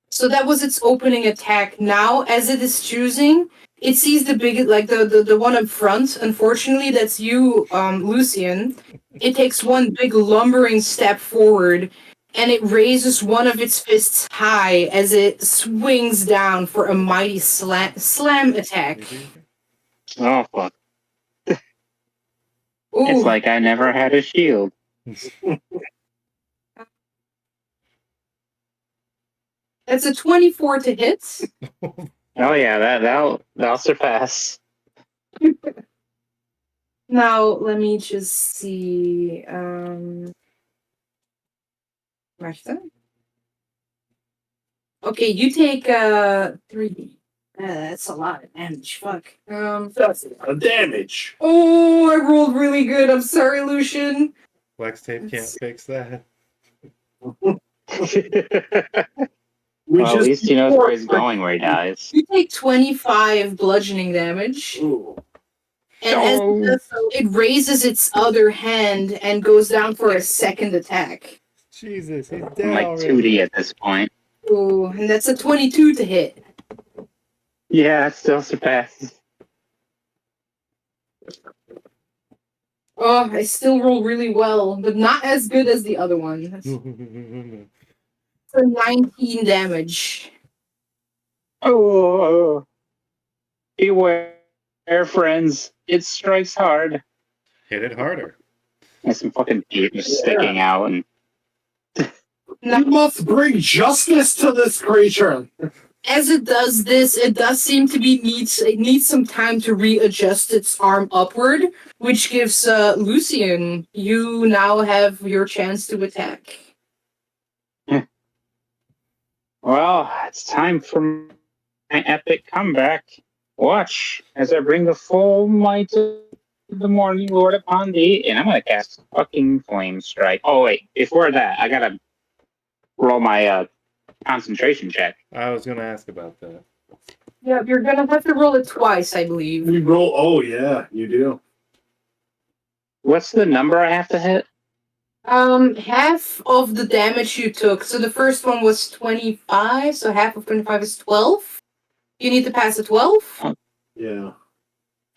So that was its opening attack. Now, as it is choosing, it sees the big, like the one up front. Unfortunately, that's you, Lucian. It takes one big lumbering step forward, and it raises one of its fists high as it swings down for a mighty slam attack. Oh, fuck. Ooh, It's like I never had a shield. that's a 24 to hit. Oh, yeah, that'll surpass. Now, let me just see. Martha? Okay, you take 3. That's a lot of damage. Fuck. That's a damage. Oh, I rolled really good. I'm sorry, Lucian. Flex tape can't fix that. Well, at least he knows where he's going where he dies. You take 25 bludgeoning damage. Ooh. And as it does so, it raises its other hand and goes down for a second attack. Jesus, he's dead I'm like already. 2D at this point. Ooh, and that's a 22 to hit. Yeah, it still surpasses. Oh, I still roll really well, but not as good as the other one. That's for 19 damage. Oh, beware, friends. It strikes hard. Hit it harder. And some fucking teeth just sticking out. And Now, You must bring justice to this creature. as it does this, it does seem to be needs some time to readjust its arm upward, which gives Lucian, you now have your chance to attack. well, it's time for my epic comeback. Watch as I bring the full might of the morning lord upon thee, and I'm gonna cast fucking flame strike. Oh wait, before that, I gotta roll my concentration check. I was gonna ask about that. Yeah, you're gonna have to roll it twice, I believe. We roll. Oh yeah, you do. What's the number I have to hit? Half of the damage you took. So the first one was 25, so half of 25 is 12. You need to pass a 12. Yeah.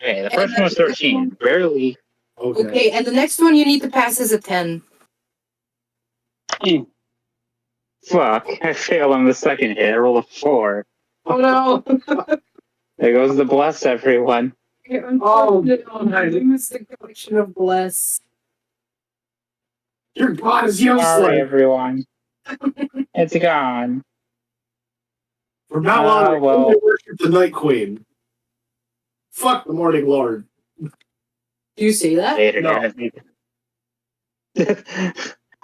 Okay, the And first one was then the second 13. Barely. Okay. Okay, and the next one you need to pass is a 10. Fuck, I failed on the second hit. I rolled a 4. Oh no. There goes the bless, everyone. Oh, no. I missed the collection of bless. Your god is Sorry, useless. everyone. It's gone. From now on, I well. only worship the Night Queen. Fuck the Morning Lord. Do you say that? Later, No.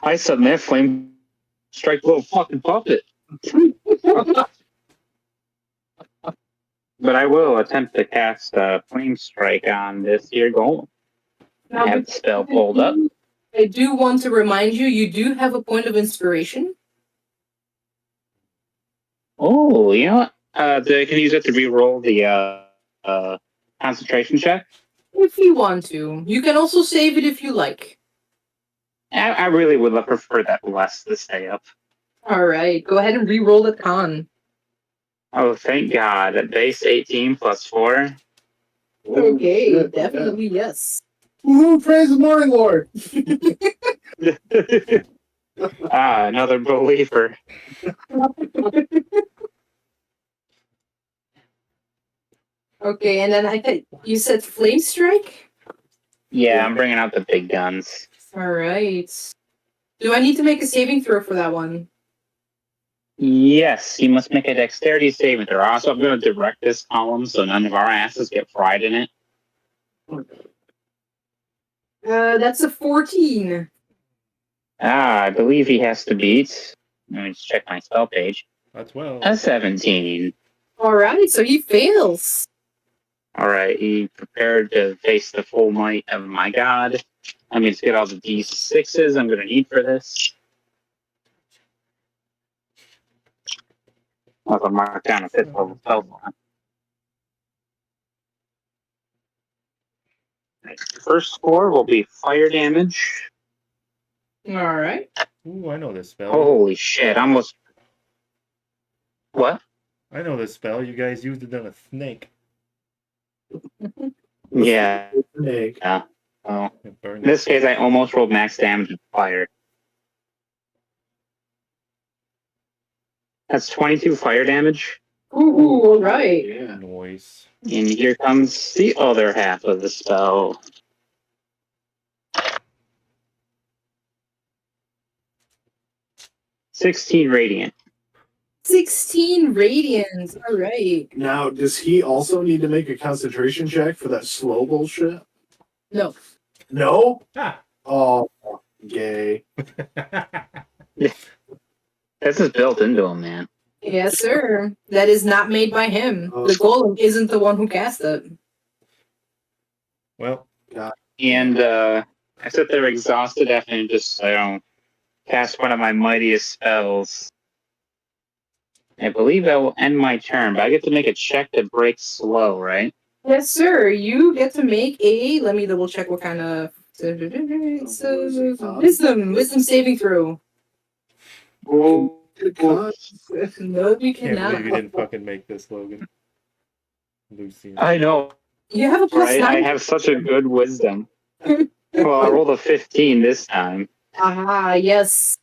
I submit flame strike little fucking puppet. But I will attempt to cast flame strike on this here golem. I have the spell pulled up. I do want to remind you, you do have a point of inspiration. Oh, you know what? I can use it to re-roll the concentration check. If you want to. You can also save it if you like. I really would prefer that less to stay up. Alright, go ahead and re-roll the con. Oh, thank God. At base 18 plus 4. Okay, Shit, definitely yes. Woohoo, praise the Morning Lord. Another believer. Okay, and then I think you said flame strike? Yeah, I'm bringing out the big guns. Alright. Do I need to make a saving throw for that one? Yes, you must make a dexterity saving throw. Also, I'm going to direct this column so none of our asses get fried in it. That's a 14. I believe he has to beat. Let me just check my spell page. That's well. A 17. Alright, so he fails. Alright, he prepared to face the full might of my god. Let me just get all the d6s I'm going to need for this. I'll mark down a 5th level spell slot. First score will be fire damage. Alright. Ooh, I know this spell. Holy shit, almost. What? I know this spell. You guys used it on a snake. Yeah. Snake. Yeah. Oh. It In burned this case, I almost rolled max damage with fire. That's 22 fire damage. Ooh, alright. Yeah. noise. And here comes the other half of the spell. "16 radiant." 16 radiant. Alright. Now, does he also need to make a concentration check for that slow bullshit? No. No? Ah. Oh, gay. This is built into him, man. Yes, sir. That is not made by him. The golem isn't the one who cast it. Well, And I sit there exhausted after just, cast one of my mightiest spells. I believe I will end my turn, but I get to make a check to break slow, right? Yes, sir. You get to make a. Let me double check what kind of. It's a wisdom saving throw. Oh, No, you can't cannot. believe you didn't fucking make this, Logan. Lucian. I know, You have a plus right? I 9. have such a good wisdom. Well, I rolled a 15 this time. Ah, yes.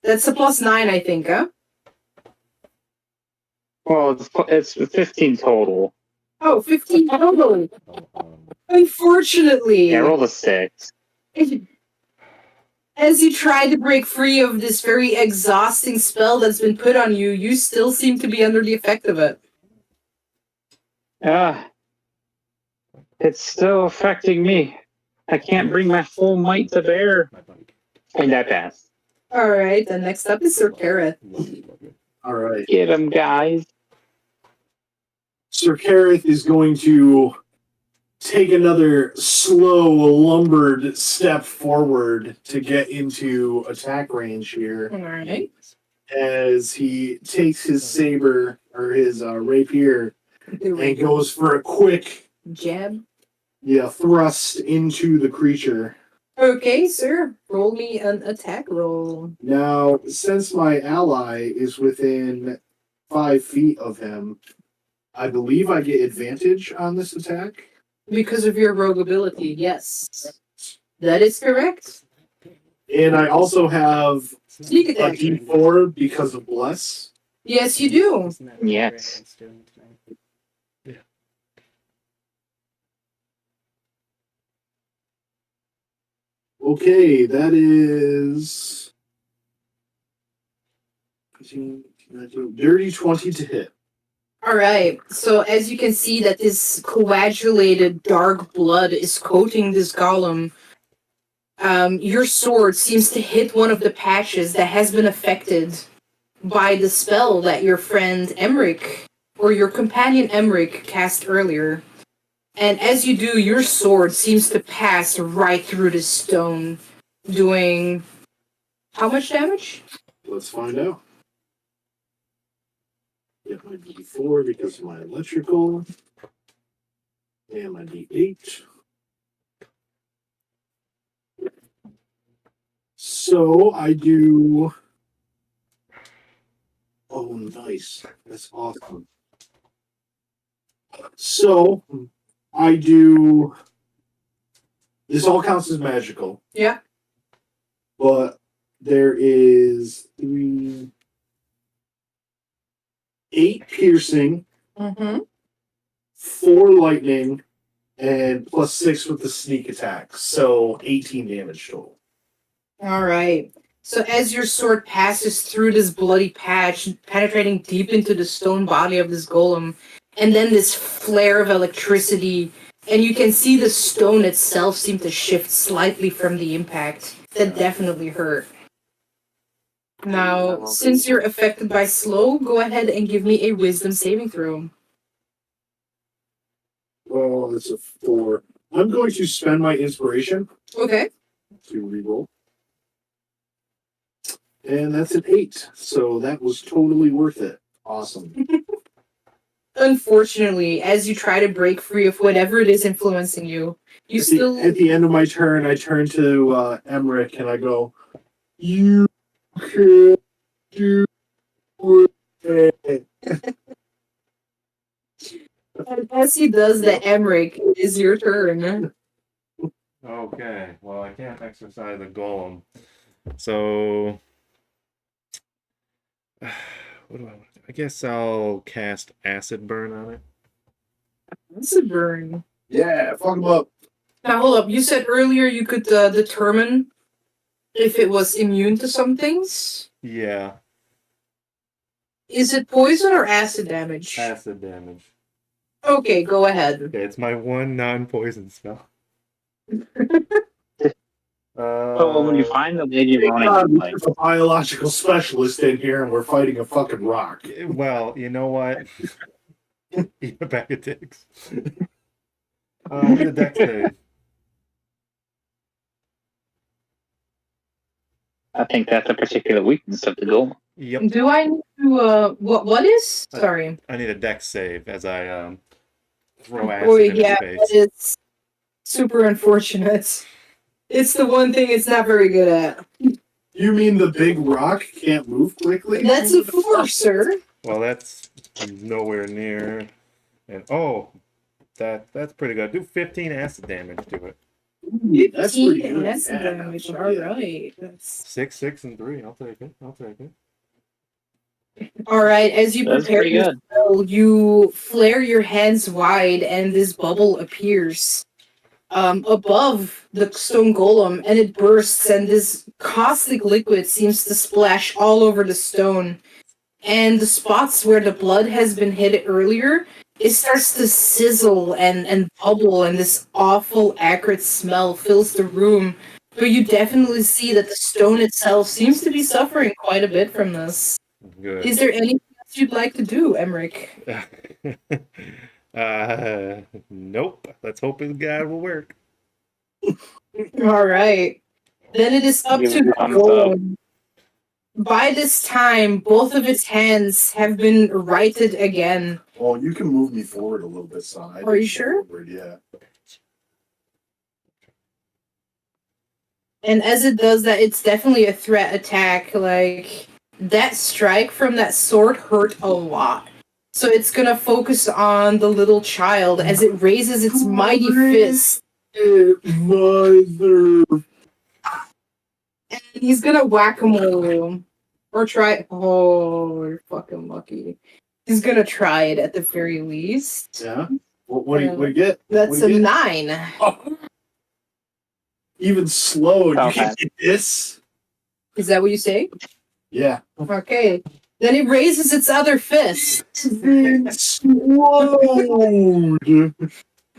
That's a plus 9, I think, huh? Well, it's 15 total. Oh, 15 total. Um, Unfortunately. Yeah, I rolled a 6. As you try to break free of this very exhausting spell that's been put on you, you still seem to be under the effect of it. It's still affecting me. I can't bring my full might to bear. my bike. And I pass. Alright, then next up is Sir Kareth. Love it, love it. All right. Get him, guys. Sir Kareth is going to take another slow, lumbered step forward to get into attack range here. All right. As he takes his saber or his rapier and goes for a quick Jab. thrust into the creature. Okay, sir. Roll me an attack roll. Now, since my ally is within 5 feet of him, I believe I get advantage on this attack. Because of your rogue ability, yes. That is correct. And I also have Sneak a attack. D4 because of Bless. Yes, you do. Yes. Okay, that is dirty 20 to hit. All right. So as you can see that this coagulated dark blood is coating this golem, your sword seems to hit one of the patches that has been affected by the spell that your friend Emric, or your companion Emric, cast earlier. And as you do, your sword seems to pass right through the stone, doing how much damage? Let's find out. Get my D4 because of my electrical. And my D8. So I do. Oh, nice. That's awesome. So I do. This all counts as magical. Yeah. But there is 8 piercing, Mm-hmm. 4 lightning, and plus 6 with the sneak attack. So 18 damage total. All right. So as your sword passes through this bloody patch, penetrating deep into the stone body of this golem, and then this flare of electricity, and you can see the stone itself seem to shift slightly from the impact. That definitely hurt. Now, since you're affected by slow, go ahead and give me a wisdom saving throw. Well, it's a 4. I'm going to spend my inspiration Okay. to reroll. And that's an 8. So that was totally worth it. Awesome. Unfortunately, as you try to break free of whatever it is influencing you, you still... At the end of my turn, I turn to Emmerich and I go, "You can do it." And as he does that, Emric, it is your turn. Okay, well, I can't exercise a golem. So, what do I want to do? I guess I'll cast Acid Burn on it. That's a burn. Yeah, fuck him up. Now, hold up. You said earlier you could determine if it was immune to some things. Yeah, Is it poison or acid damage? acid damage. Okay, go ahead. Okay, it's my one non-poison spell. Well, when you find the lady Thank running, God, like, there's a biological specialist in here and we're fighting a fucking rock. Well, you know what? Eat a bag of dicks. I need a dex save. I think that's a particular weakness of the golem. Yep, Do I need to, what is? Sorry. I need a dex save as I throw acid Oh, in yeah, his face. it's super unfortunate. It's the one thing it's not very good at. You mean the big rock can't move quickly? That's a 4, sir. Well, that's nowhere near. And that's pretty good. Do 15 acid damage to it. That's pretty good. Acid Yeah. damage. Alright. That's... 6, 6, and 3. I'll take it. I'll take it. Alright, as you That's prepare pretty your good. spell, you flare your hands wide and this bubble appears above the stone golem, and it bursts, and this caustic liquid seems to splash all over the stone. And the spots where the blood has been hit earlier, it starts to sizzle and bubble, and this awful acrid smell fills the room. But you definitely see that the stone itself seems to be suffering quite a bit from this. Good. Is there anything else you'd like to do, Emric? Nope. Let's hope his God will work. All right. Then it is up Give to it a the thumbs up. golem. By this time, both of its hands have been righted again. Oh, you can move me forward a little bit, son. Are you sure? Forward, yeah. And as it does that, it's definitely a threat attack. Like, that strike from that sword hurt a lot. So it's gonna focus on the little child as it raises its mighty fist. Mother. And he's gonna whack-a-mole. Or try. Oh, you're fucking lucky. He's gonna try it at the very least. Yeah. What do you get? That's What do a you get? 9. Oh. Even slow, you Okay. can get this. Is that what you say? Yeah. Okay. Then it raises its other fist. Explode.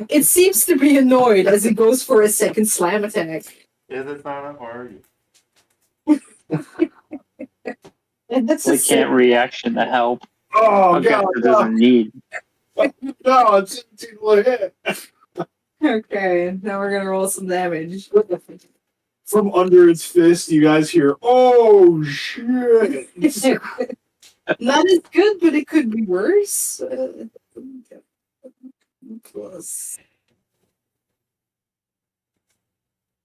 It seems to be annoyed as it goes for a second slam attack. Is it not, or are you? And that's We a can't reaction to help. Oh Okay, god, it doesn't need. no, it's 17 will hit. Okay, now we're gonna roll some damage. From under its fist, you guys hear, "Oh shit!" Not as good, but it could be worse. Plus.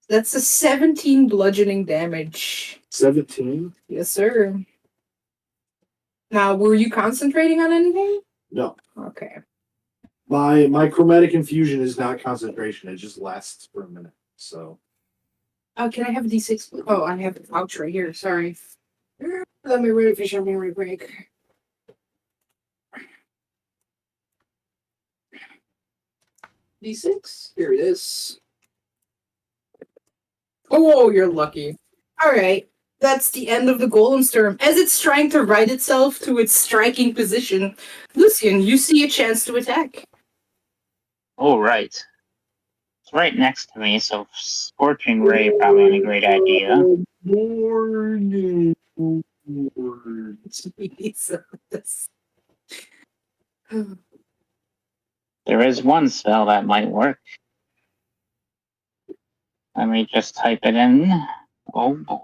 That's a 17 bludgeoning damage. 17? Yes, sir. Now, were you concentrating on anything? No, Okay. my chromatic infusion is not concentration; it just lasts for a minute. So Oh, can I have a d6? Oh, I have a pouch right here. Sorry. Let me refresh your memory break. D6? Here it is. Oh, you're lucky. All right. That's the end of the golem's turn. As it's trying to right itself to its striking position, Lucian, you see a chance to attack. Oh, right. It's right next to me, so Scorching Ray probably ain't a great idea. morning. Jesus. There is one spell that might work. Let me just type it in. Oh boy.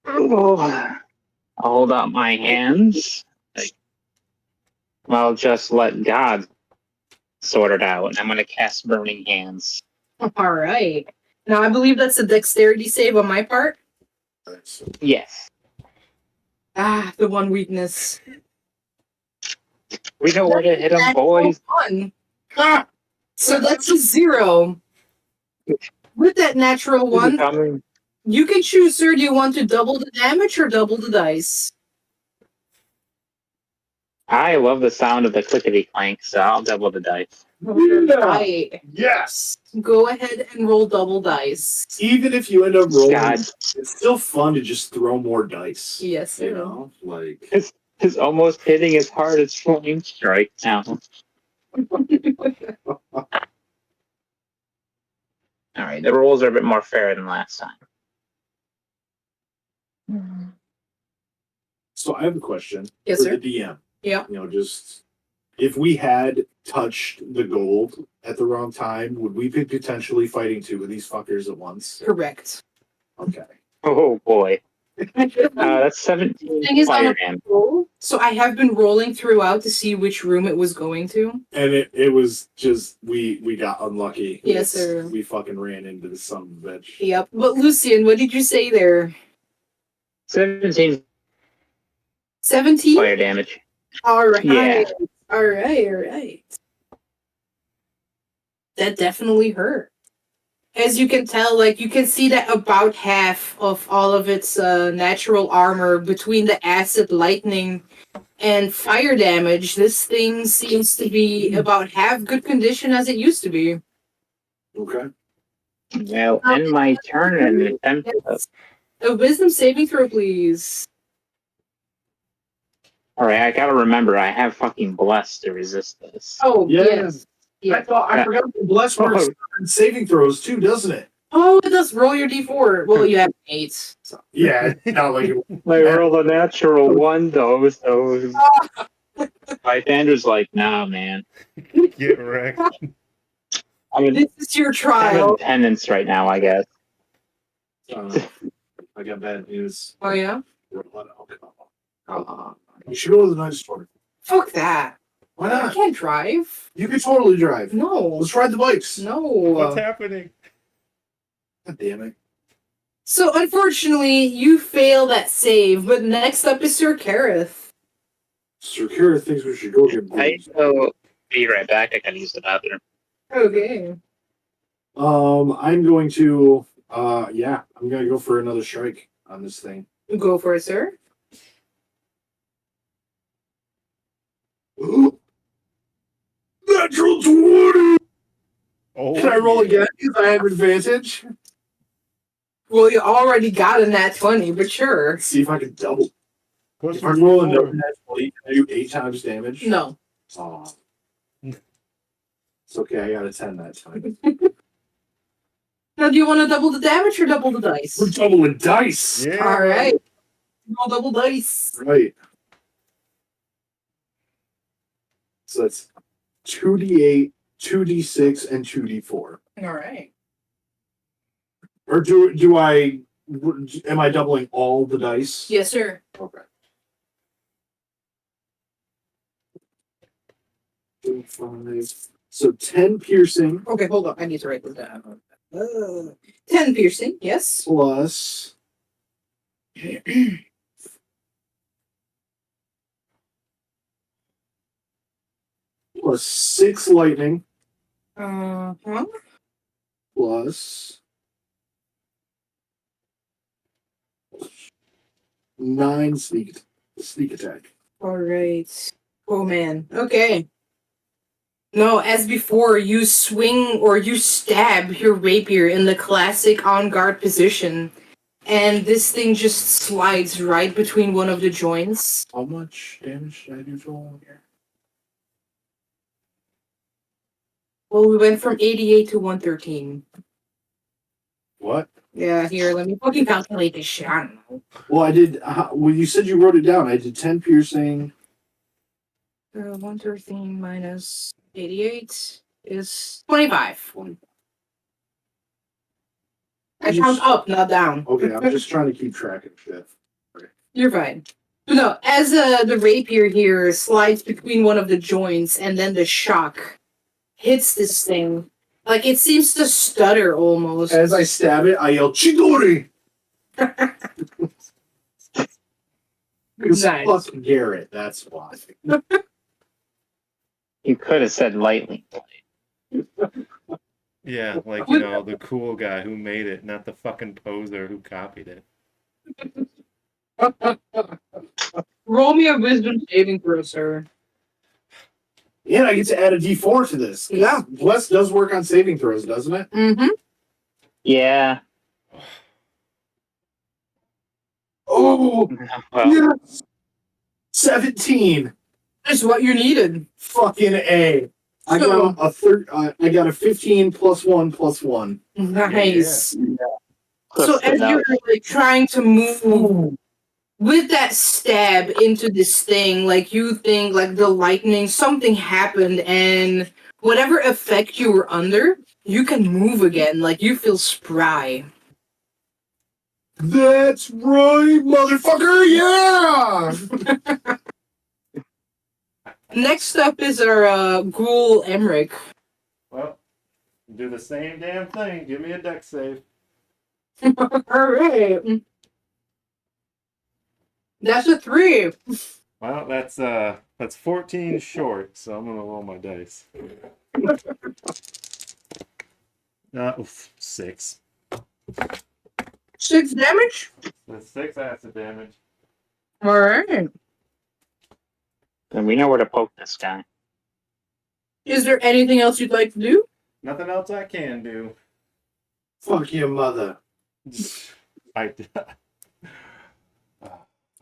Oh. I'll hold out my hands. I'll just let God sort it out, and I'm going to cast Burning Hands. All right. Now, I believe that's a dexterity save on my part. Yes. Ah, the one weakness. We know where to hit them, boys. One. Ah, so that's a 0. With that natural one, Coming. you can choose, sir, do you want to double the damage or double the dice? I love the sound of the clickety clank, so I'll double the dice. Right. Yes. Go ahead and roll double dice. Even if you end up rolling, God, it's still fun to just throw more dice. Yes, You sir. know, like it's almost hitting as hard as Flame Strike now. Alright, the rolls are a bit more fair than last time. so. I have a question Yes, for sir. the DM. Yeah. You know, just if we had touched the gold at the wrong time, would we be potentially fighting 2 of these fuckers at once? Correct. Okay. Oh boy. That's 17 Thing is, on fire a damage. roll, so I have been rolling throughout to see which room it was going to. And it was just we got unlucky. Yes, sir. We fucking ran into the son of a bitch. Yep. But Lucian, what did you say there? 17 17? fire damage. All right. Yeah. All right. That definitely hurt. As you can tell, like, you can see that about half of all of its natural armor between the acid, lightning, and fire damage, this thing seems to be about half good condition as it used to be. Okay. Well, end my turn and attempt to... Yes. A wisdom saving throw, please. Alright, I gotta remember, I have fucking Bless to resist this. Oh, Yeah. yes. I thought I forgot the bless works on saving throws too, doesn't it? Oh, it does. Roll your d4. Well, you have 8. So. Yeah, not like I rolled a natural 1 though, so... Lysander's like, nah, man. Get wrecked. I'm in This is your trial. attendance right now, I guess. I got bad news. Oh yeah? We're on alcohol. You should go to the night store. Fuck that. Why I not? can't drive. You can totally drive. No. Let's ride the bikes. No. What's happening? God damn it. So unfortunately, you fail that save, but next up is Sir Kareth. Sir Kara thinks we should go get I booze. will be right back. I gotta use the bathroom. Okay. I'm going to I'm gonna go for another strike on this thing. Go for it, sir. Natural 20! Oh, Can I roll yeah. again because I have advantage? Well, you already got a nat 20, but sure. Let's see if I can double. Push If I roll a forward. nat 20, can I do 8 times damage? No. Oh. It's okay, I got a 10 that time. Now, do you want to double the damage or double the dice? We're doubling dice! Yeah. All right. Roll double dice. Right. So that's 2d8, 2d6, and 2d4. All right. Or am I doubling all the dice? Yes, sir. Okay. 2, 5. So 10 piercing Okay, hold on. I need to write this down. 10 piercing, yes. plus plus 6 lightning Uh-huh. plus 9 sneak attack. All right. Oh, man. Okay. No, as before, you swing or you stab your rapier in the classic on guard position, and this thing just slides right between one of the joints. How much damage did I do total here? Well, we went from 88 to 113. What? Yeah, here, let me fucking calculate this shit. I don't know. Well, I did. Well, you said you wrote it down. I did 10 piercing. 113 minus 88 is 25. 20. I count up, not down. Okay, I'm just trying to keep track of shit. You're fine. But no, as the rapier here slides between one of the joints and then the shock hits this thing, like it seems to stutter almost. As I stab it, I yell, Chidori! Because Nice. fuck Garrett, that's why. You could have said lightly. Yeah, like, you know, the cool guy who made it, not the fucking poser who copied it. Roll me a wisdom saving throw, sir. And I get to add a d4 to this. Yeah. Bless does work on saving throws, doesn't it? Mm-hmm. Yeah. Oh, Well, yes! 17. That's what you needed. Fucking A. I So- got I got a 15 plus 1 plus 1. Nice. So close as enough. you're like trying to move with that stab into this thing, like you think like the lightning, something happened, and whatever effect you were under, you can move again. Like you feel spry. That's right, motherfucker! Yeah! Next up is our ghoul Emmerich. Well, do the same damn thing. Give me a deck save. All right. That's a 3. Well, that's 14 short, so I'm gonna roll my dice. Oof, 6. 6 damage. That's 6 acid damage. All right. And we know where to poke this guy. Is there anything else you'd like to do? Nothing else I can do. Fuck your mother. I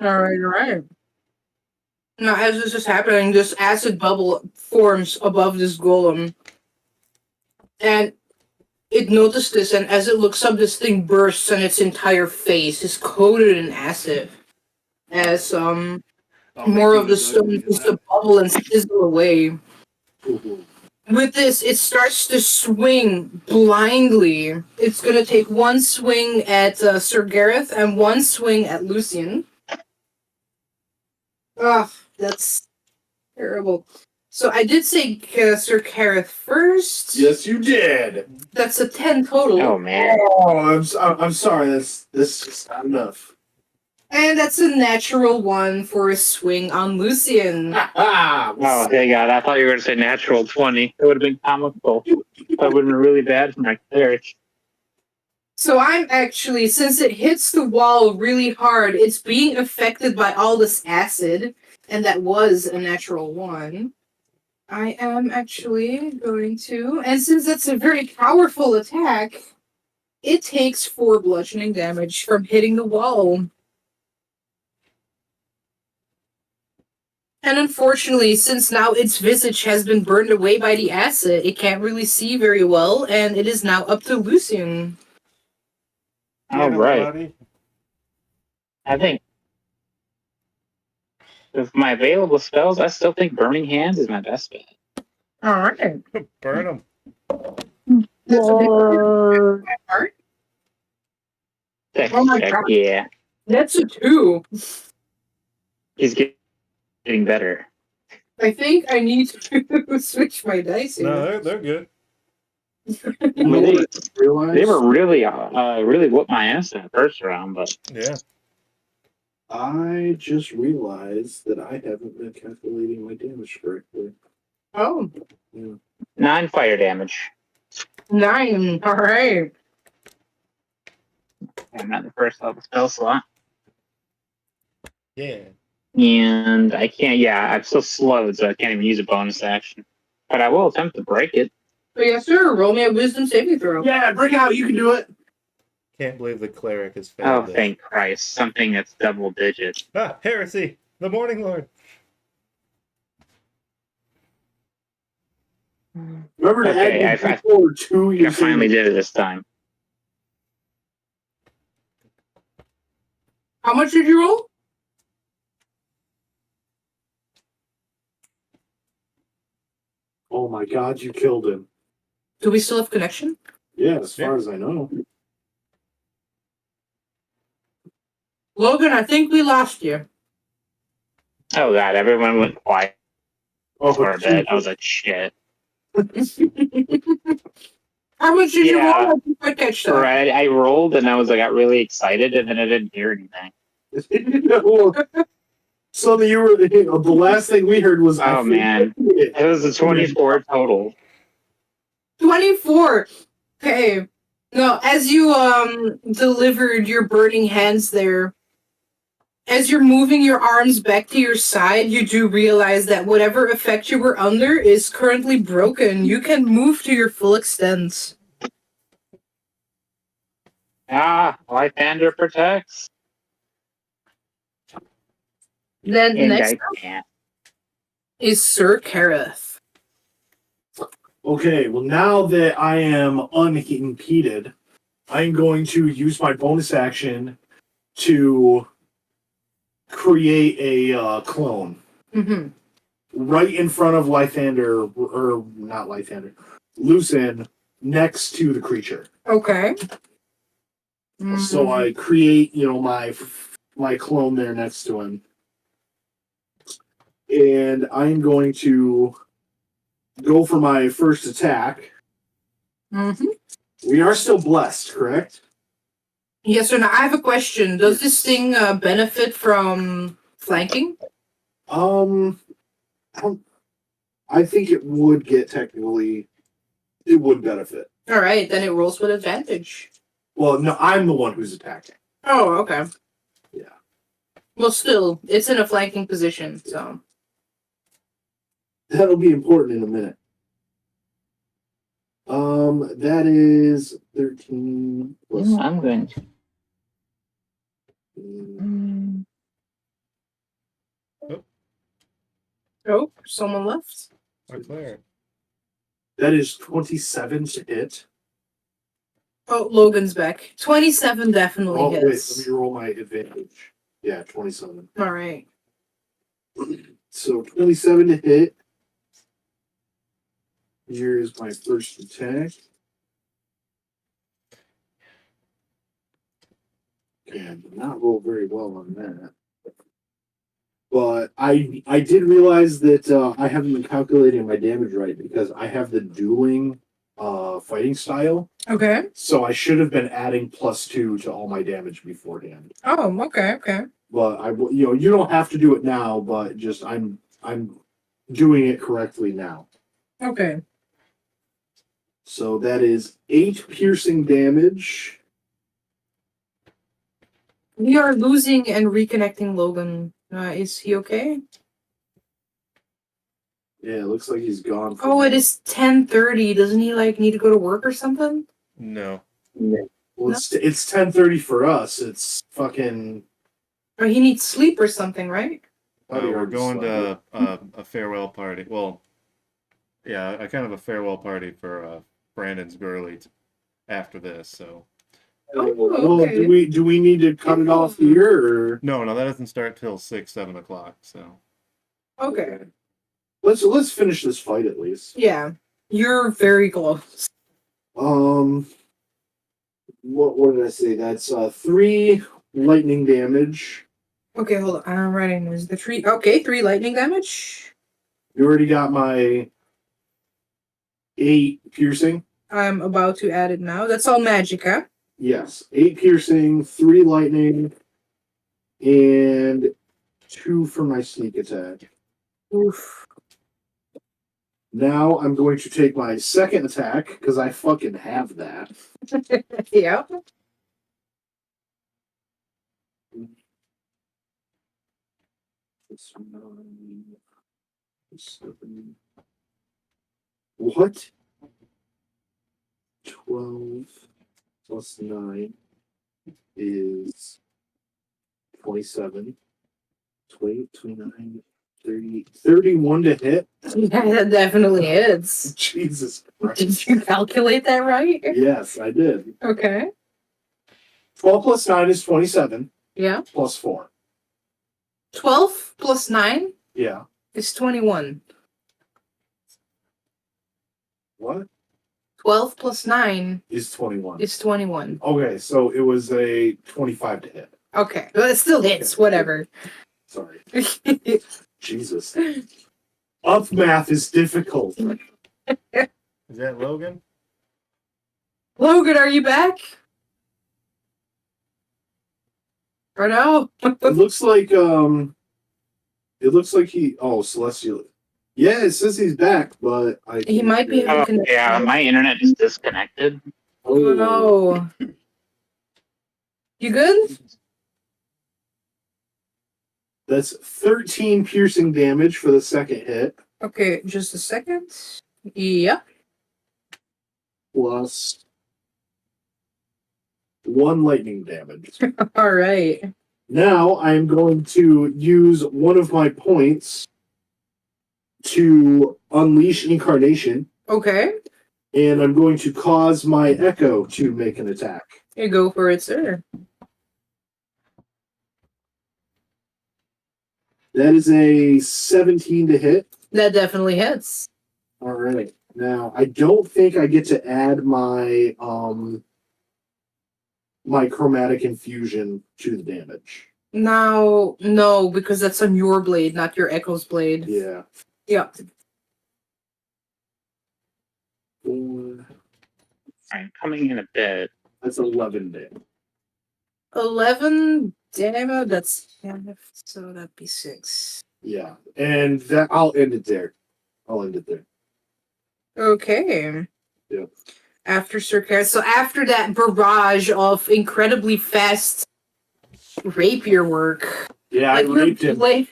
All right. Now, as this is happening, this acid bubble forms above this golem. And it noticed this, and as it looks up, this thing bursts, and its entire face is coated in acid. As more of the stone is bubble and sizzle away. Mhm. With this, it starts to swing blindly. It's going to take one swing at Sir Gareth and one swing at Lucian. Ugh, that's terrible. So I did say Sir Gareth first. Yes, you did. That's a 10 total. Oh man. Oh, I'm sorry. This is not enough. And that's a natural one for a swing on Lucian. Oh, thank God. I thought you were going to say natural 20. It would have been comical. That would have been really bad for my cleric. So I'm actually, since it hits the wall really hard, it's being affected by all this acid, and that was a natural one. I am actually going to, and since that's a very powerful attack, it takes 4 bludgeoning damage from hitting the wall. And unfortunately, since now its visage has been burned away by the acid, it can't really see very well, and it is now up to Lucian. All Get 'em, right. buddy. I think with my available spells, I still think Burning Hands is my best bet. Alright. Burn them. That's a big part. Dex Oh my check, God. yeah. That's a 2. He's getting better. I think I need to switch my dice here. No, they're good. I mean, they were really whooped my ass in the first round, but Yeah. I just realized that I haven't been calculating my damage correctly. Oh, 9 fire damage. 9. Alright. I'm at the first level spell slot. Yeah. And I can't, I'm still slowed, so I can't even use a bonus action. But I will attempt to break it. But yes, sir. Roll me a wisdom saving throw. Yeah, break out. You can do it. Can't believe the cleric has Oh, failed this. thank Christ. Something that's double digit. Ah, heresy! The Morning Lord! Remember to Okay, add I- your forward to I your finally did it this time. How much did you roll? Oh my God, you killed him. Do we still have connection? Yeah, as far Yeah. as I know. Logan, I think we lost you. Oh, God, everyone went quiet Oh, for a bit. I was like, shit. How much did you Yeah. roll? I didn't quite catch that. Right, I rolled and I got really excited, and then I didn't hear anything. So you were the last thing we heard was. Oh, man. It was a 24 total. 24. Okay. No, as you delivered your burning hands there, as you're moving your arms back to your side, you do realize that whatever effect you were under is currently broken. You can move to your full extent. Lythander protects. Then And next I up can't. is Sir Kareth. Okay, well, now that I am unimpeded, I'm going to use my bonus action to create a clone Mm-hmm. right in front of Lythander, or not Lythander, Lucin, next to the creature. Okay. So I create, my clone there next to him. And I'm going to go for my first attack. Mm-hmm. We are still blessed, correct? Yes or no? I have a question. Does this thing benefit from flanking? I think it would get technically, it would benefit. All right, then it rolls with advantage. Well, no, I'm the one who's attacking. Oh, okay. Yeah. Well, still, it's in a flanking position, so. That'll be important in a minute. That is 13 plus. I'm going to. Oh, someone left. Our cleric. That is 27 to hit. Oh, Logan's back. 27 definitely Wait, hits. let me roll my advantage. Yeah, 27. All right. So 27 to hit. Here's my first attack. Okay, I did not roll very well on that. But I did realize that I haven't been calculating my damage right because I have the dueling fighting style. Okay. So I should have been adding +2 to all my damage beforehand. Oh, okay, okay. But you don't have to do it now, but just I'm doing it correctly now. Okay. So that is 8 piercing damage. We are losing and reconnecting Logan. Is he okay? Yeah, it looks like he's gone. Oh, it is 10:30. Doesn't he need to go to work or something? No. Well, it's 10:30 for us. It's fucking. Or he needs sleep or something, right? We're going to a farewell party. Well, yeah, a kind of a farewell party for Brandon's girly after this. So Well, okay. do we need to cut it off here? Or? no, that doesn't start till 6-7 o'clock. So Okay. Let's finish this fight at least. Yeah. You're very close. What did I say? That's 3 lightning damage. Okay, hold on. I'm writing this. The 3. Okay, 3 lightning damage. You already got my 8 piercing. I'm about to add it now. That's all magic, huh? Yes, 8 piercing, 3 lightning, and 2 for my sneak attack. Oof. Now I'm going to take my second attack because I fucking have that. Yeah. What? 12 plus 9 is 27. 20, 29, 30, 31 to hit. Yeah, that definitely is. Jesus Did Christ. you calculate that right? Yes, I did. Okay. 12 plus 9 is 27, Yeah. plus 4. 12 plus 9 Yeah. is 21. What? 12 plus 9 Is 21. is 21. Okay, so it was a 25 to hit. Okay. But it still hits, whatever. Sorry. Jesus. Up math is difficult. is that Logan? Logan, are you back? Or no? It looks like he Celestial. Yeah, it says he's back, but He might be Oh, having yeah, my internet is disconnected. Oh no. You good? That's 13 piercing damage for the second hit, Okay, just a second. Yeah. plus 1 lightning damage. Alright. Now I'm going to use one of my points to unleash incarnation, Okay. and I'm going to cause my echo to make an attack. You go for it, sir. That is a 17 to hit. That definitely hits. All right. Now I don't think I get to add my my chromatic infusion to the damage. Now, no, because that's on your blade, not your Echo's blade. Yeah. Yeah. 4, I'm coming in a bit. that's 11 damage. 11 damage. That's so that'd be 6. Yeah. And that I'll end it there. Okay. Yep. After Circaris. So after that barrage of incredibly fast rapier work, Yeah, I raped him.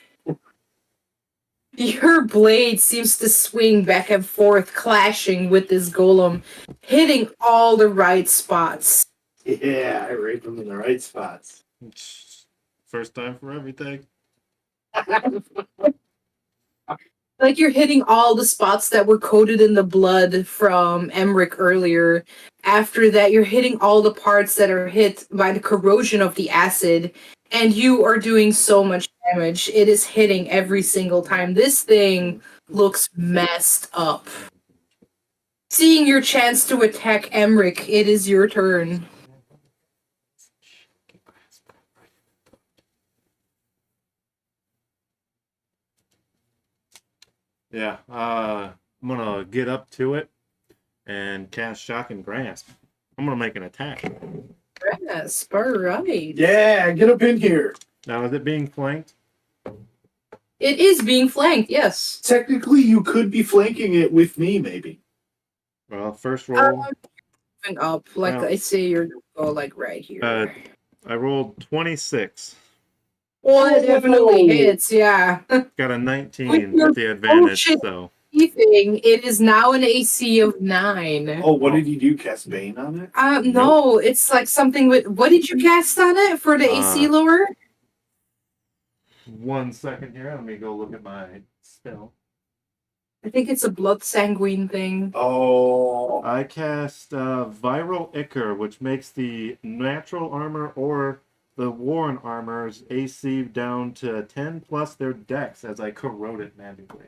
Your blade seems to swing back and forth, clashing with this golem, hitting all the right spots. Yeah, I raped him in the right spots. First time for everything. Like you're hitting all the spots that were coated in the blood from Emmerich earlier. After that, you're hitting all the parts that are hit by the corrosion of the acid. and you are doing so much damage. It is hitting every single time. This thing looks messed up. Seeing your chance to attack Emric, it is your turn. Yeah, I'm gonna get up to it and cast Shock and Grasp. I'm gonna make an attack. Yes, alright. Yeah, get up in here. Now, is it being flanked? It is being flanked, yes. Technically, you could be flanking it with me, maybe. Well, first roll. Moving up, like Well, I say, you're gonna go like right here. I rolled 26. Well, it definitely hits, yeah. Got a 19 With with your the advantage, bullshit so. Thing, it is now an AC of 9. Oh, what did you do? Cast Bane on it? No, it's like something with. What did you cast on it for the AC lower? 1 second here. Let me go look at my spell. I think it's a blood sanguine thing. Oh. I cast Viral Ichor, which makes the natural armor or the Warren armor's AC down to 10 plus their dex as I corrode it magically.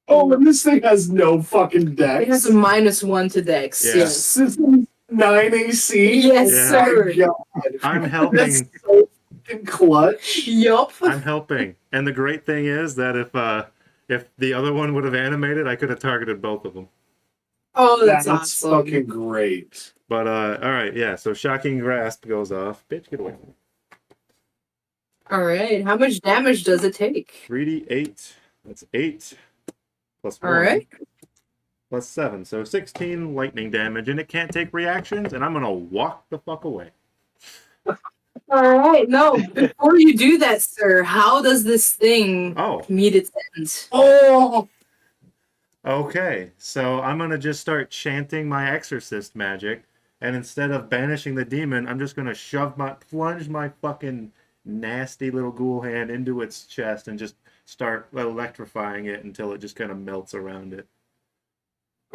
Oh, and this thing has no fucking dex. It has a -1 to dex. Yeah. Yes. System 9 AC. Yes, Yeah. sir. Oh my God. I'm That's helping. so fucking clutch. Yup. I'm helping. And the great thing is that if the other one would have animated, I could have targeted both of them. Oh, that's awesome. fucking great. But all right, yeah. So Shocking Grasp goes off. Bitch, get away from me. All right. How much damage does it take? 3d8. That's 8 plus 1. All right. Plus 7. So 16 lightning damage, and it can't take reactions, and I'm gonna walk the fuck away. All right. No, before you do that, sir, how does this thing meet its end? Oh. Okay, so I'm gonna just start chanting my exorcist magic, and instead of banishing the demon, I'm just gonna plunge my fucking nasty little ghoul hand into its chest and just start electrifying it until it just kind of melts around it.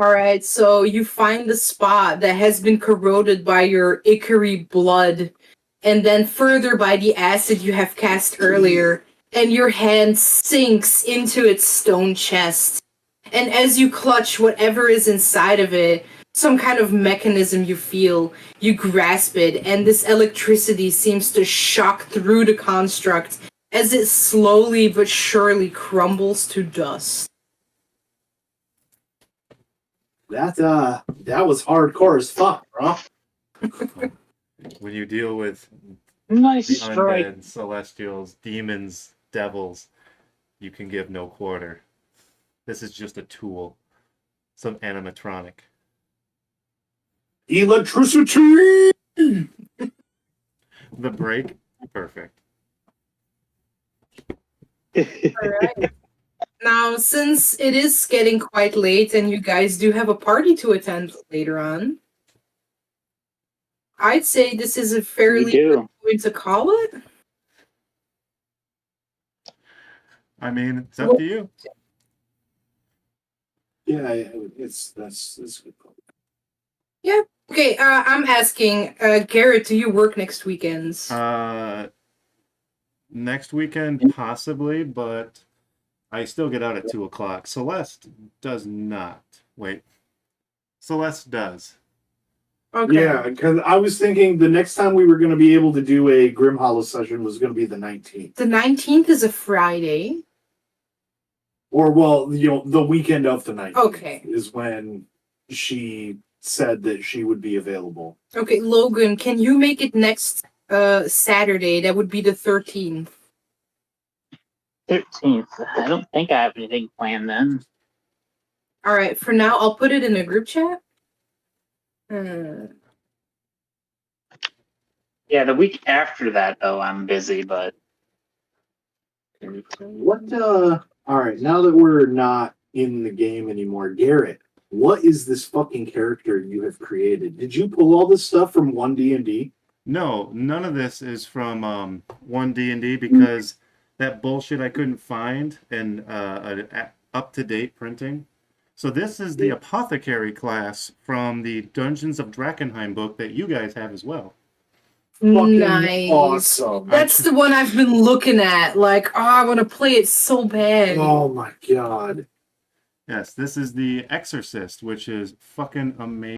All right, so you find the spot that has been corroded by your ichory blood, and then further by the acid you have cast earlier, and your hand sinks into its stone chest. And as you clutch whatever is inside of it, some kind of mechanism you feel, you grasp it, and this electricity seems to shock through the construct as it slowly but surely crumbles to dust. That was hardcore as fuck, bro. When you deal with Nice the strike. undead, celestials, demons, devils, you can give no quarter. This is just a tool. Some animatronic. Electricity! The break, perfect. Alright. Now, since it is getting quite late and you guys do have a party to attend later on, I'd say this is a fairly good point to call it. I mean, it's up to you. Yeah, that's a good point. Yeah. Okay, I'm asking, Garrett, do you work next weekends? Next weekend, possibly, but I still get out at 2 o'clock. Celeste does not. Wait. Celeste does. Okay. Yeah, because I was thinking the next time we were going to be able to do a Grim Hollow session was going to be the 19th. The 19th is a Friday. Or, well, the weekend of the 19th. Okay. Is when she said that she would be available. Okay, Logan, can you make it next Saturday? That would be the 13th. 13th. I don't think I have anything planned then. All right, for now, I'll put it in a group chat. Yeah, the week after that, though, I'm busy, but... All right, now that we're not in the game anymore, Garrett, what is this fucking character you have created? Did you pull all this stuff from 1D&D? No, none of this is from 1D&D because that bullshit I couldn't find in up-to-date printing. So this is the Apothecary class from the Dungeons of Drakkenheim book that you guys have as well. fucking Nice. awesome. That's the one I've been looking at. Like, oh, I want to play it so bad. Oh my god. Yes, this is The Exorcist, which is fucking amazing.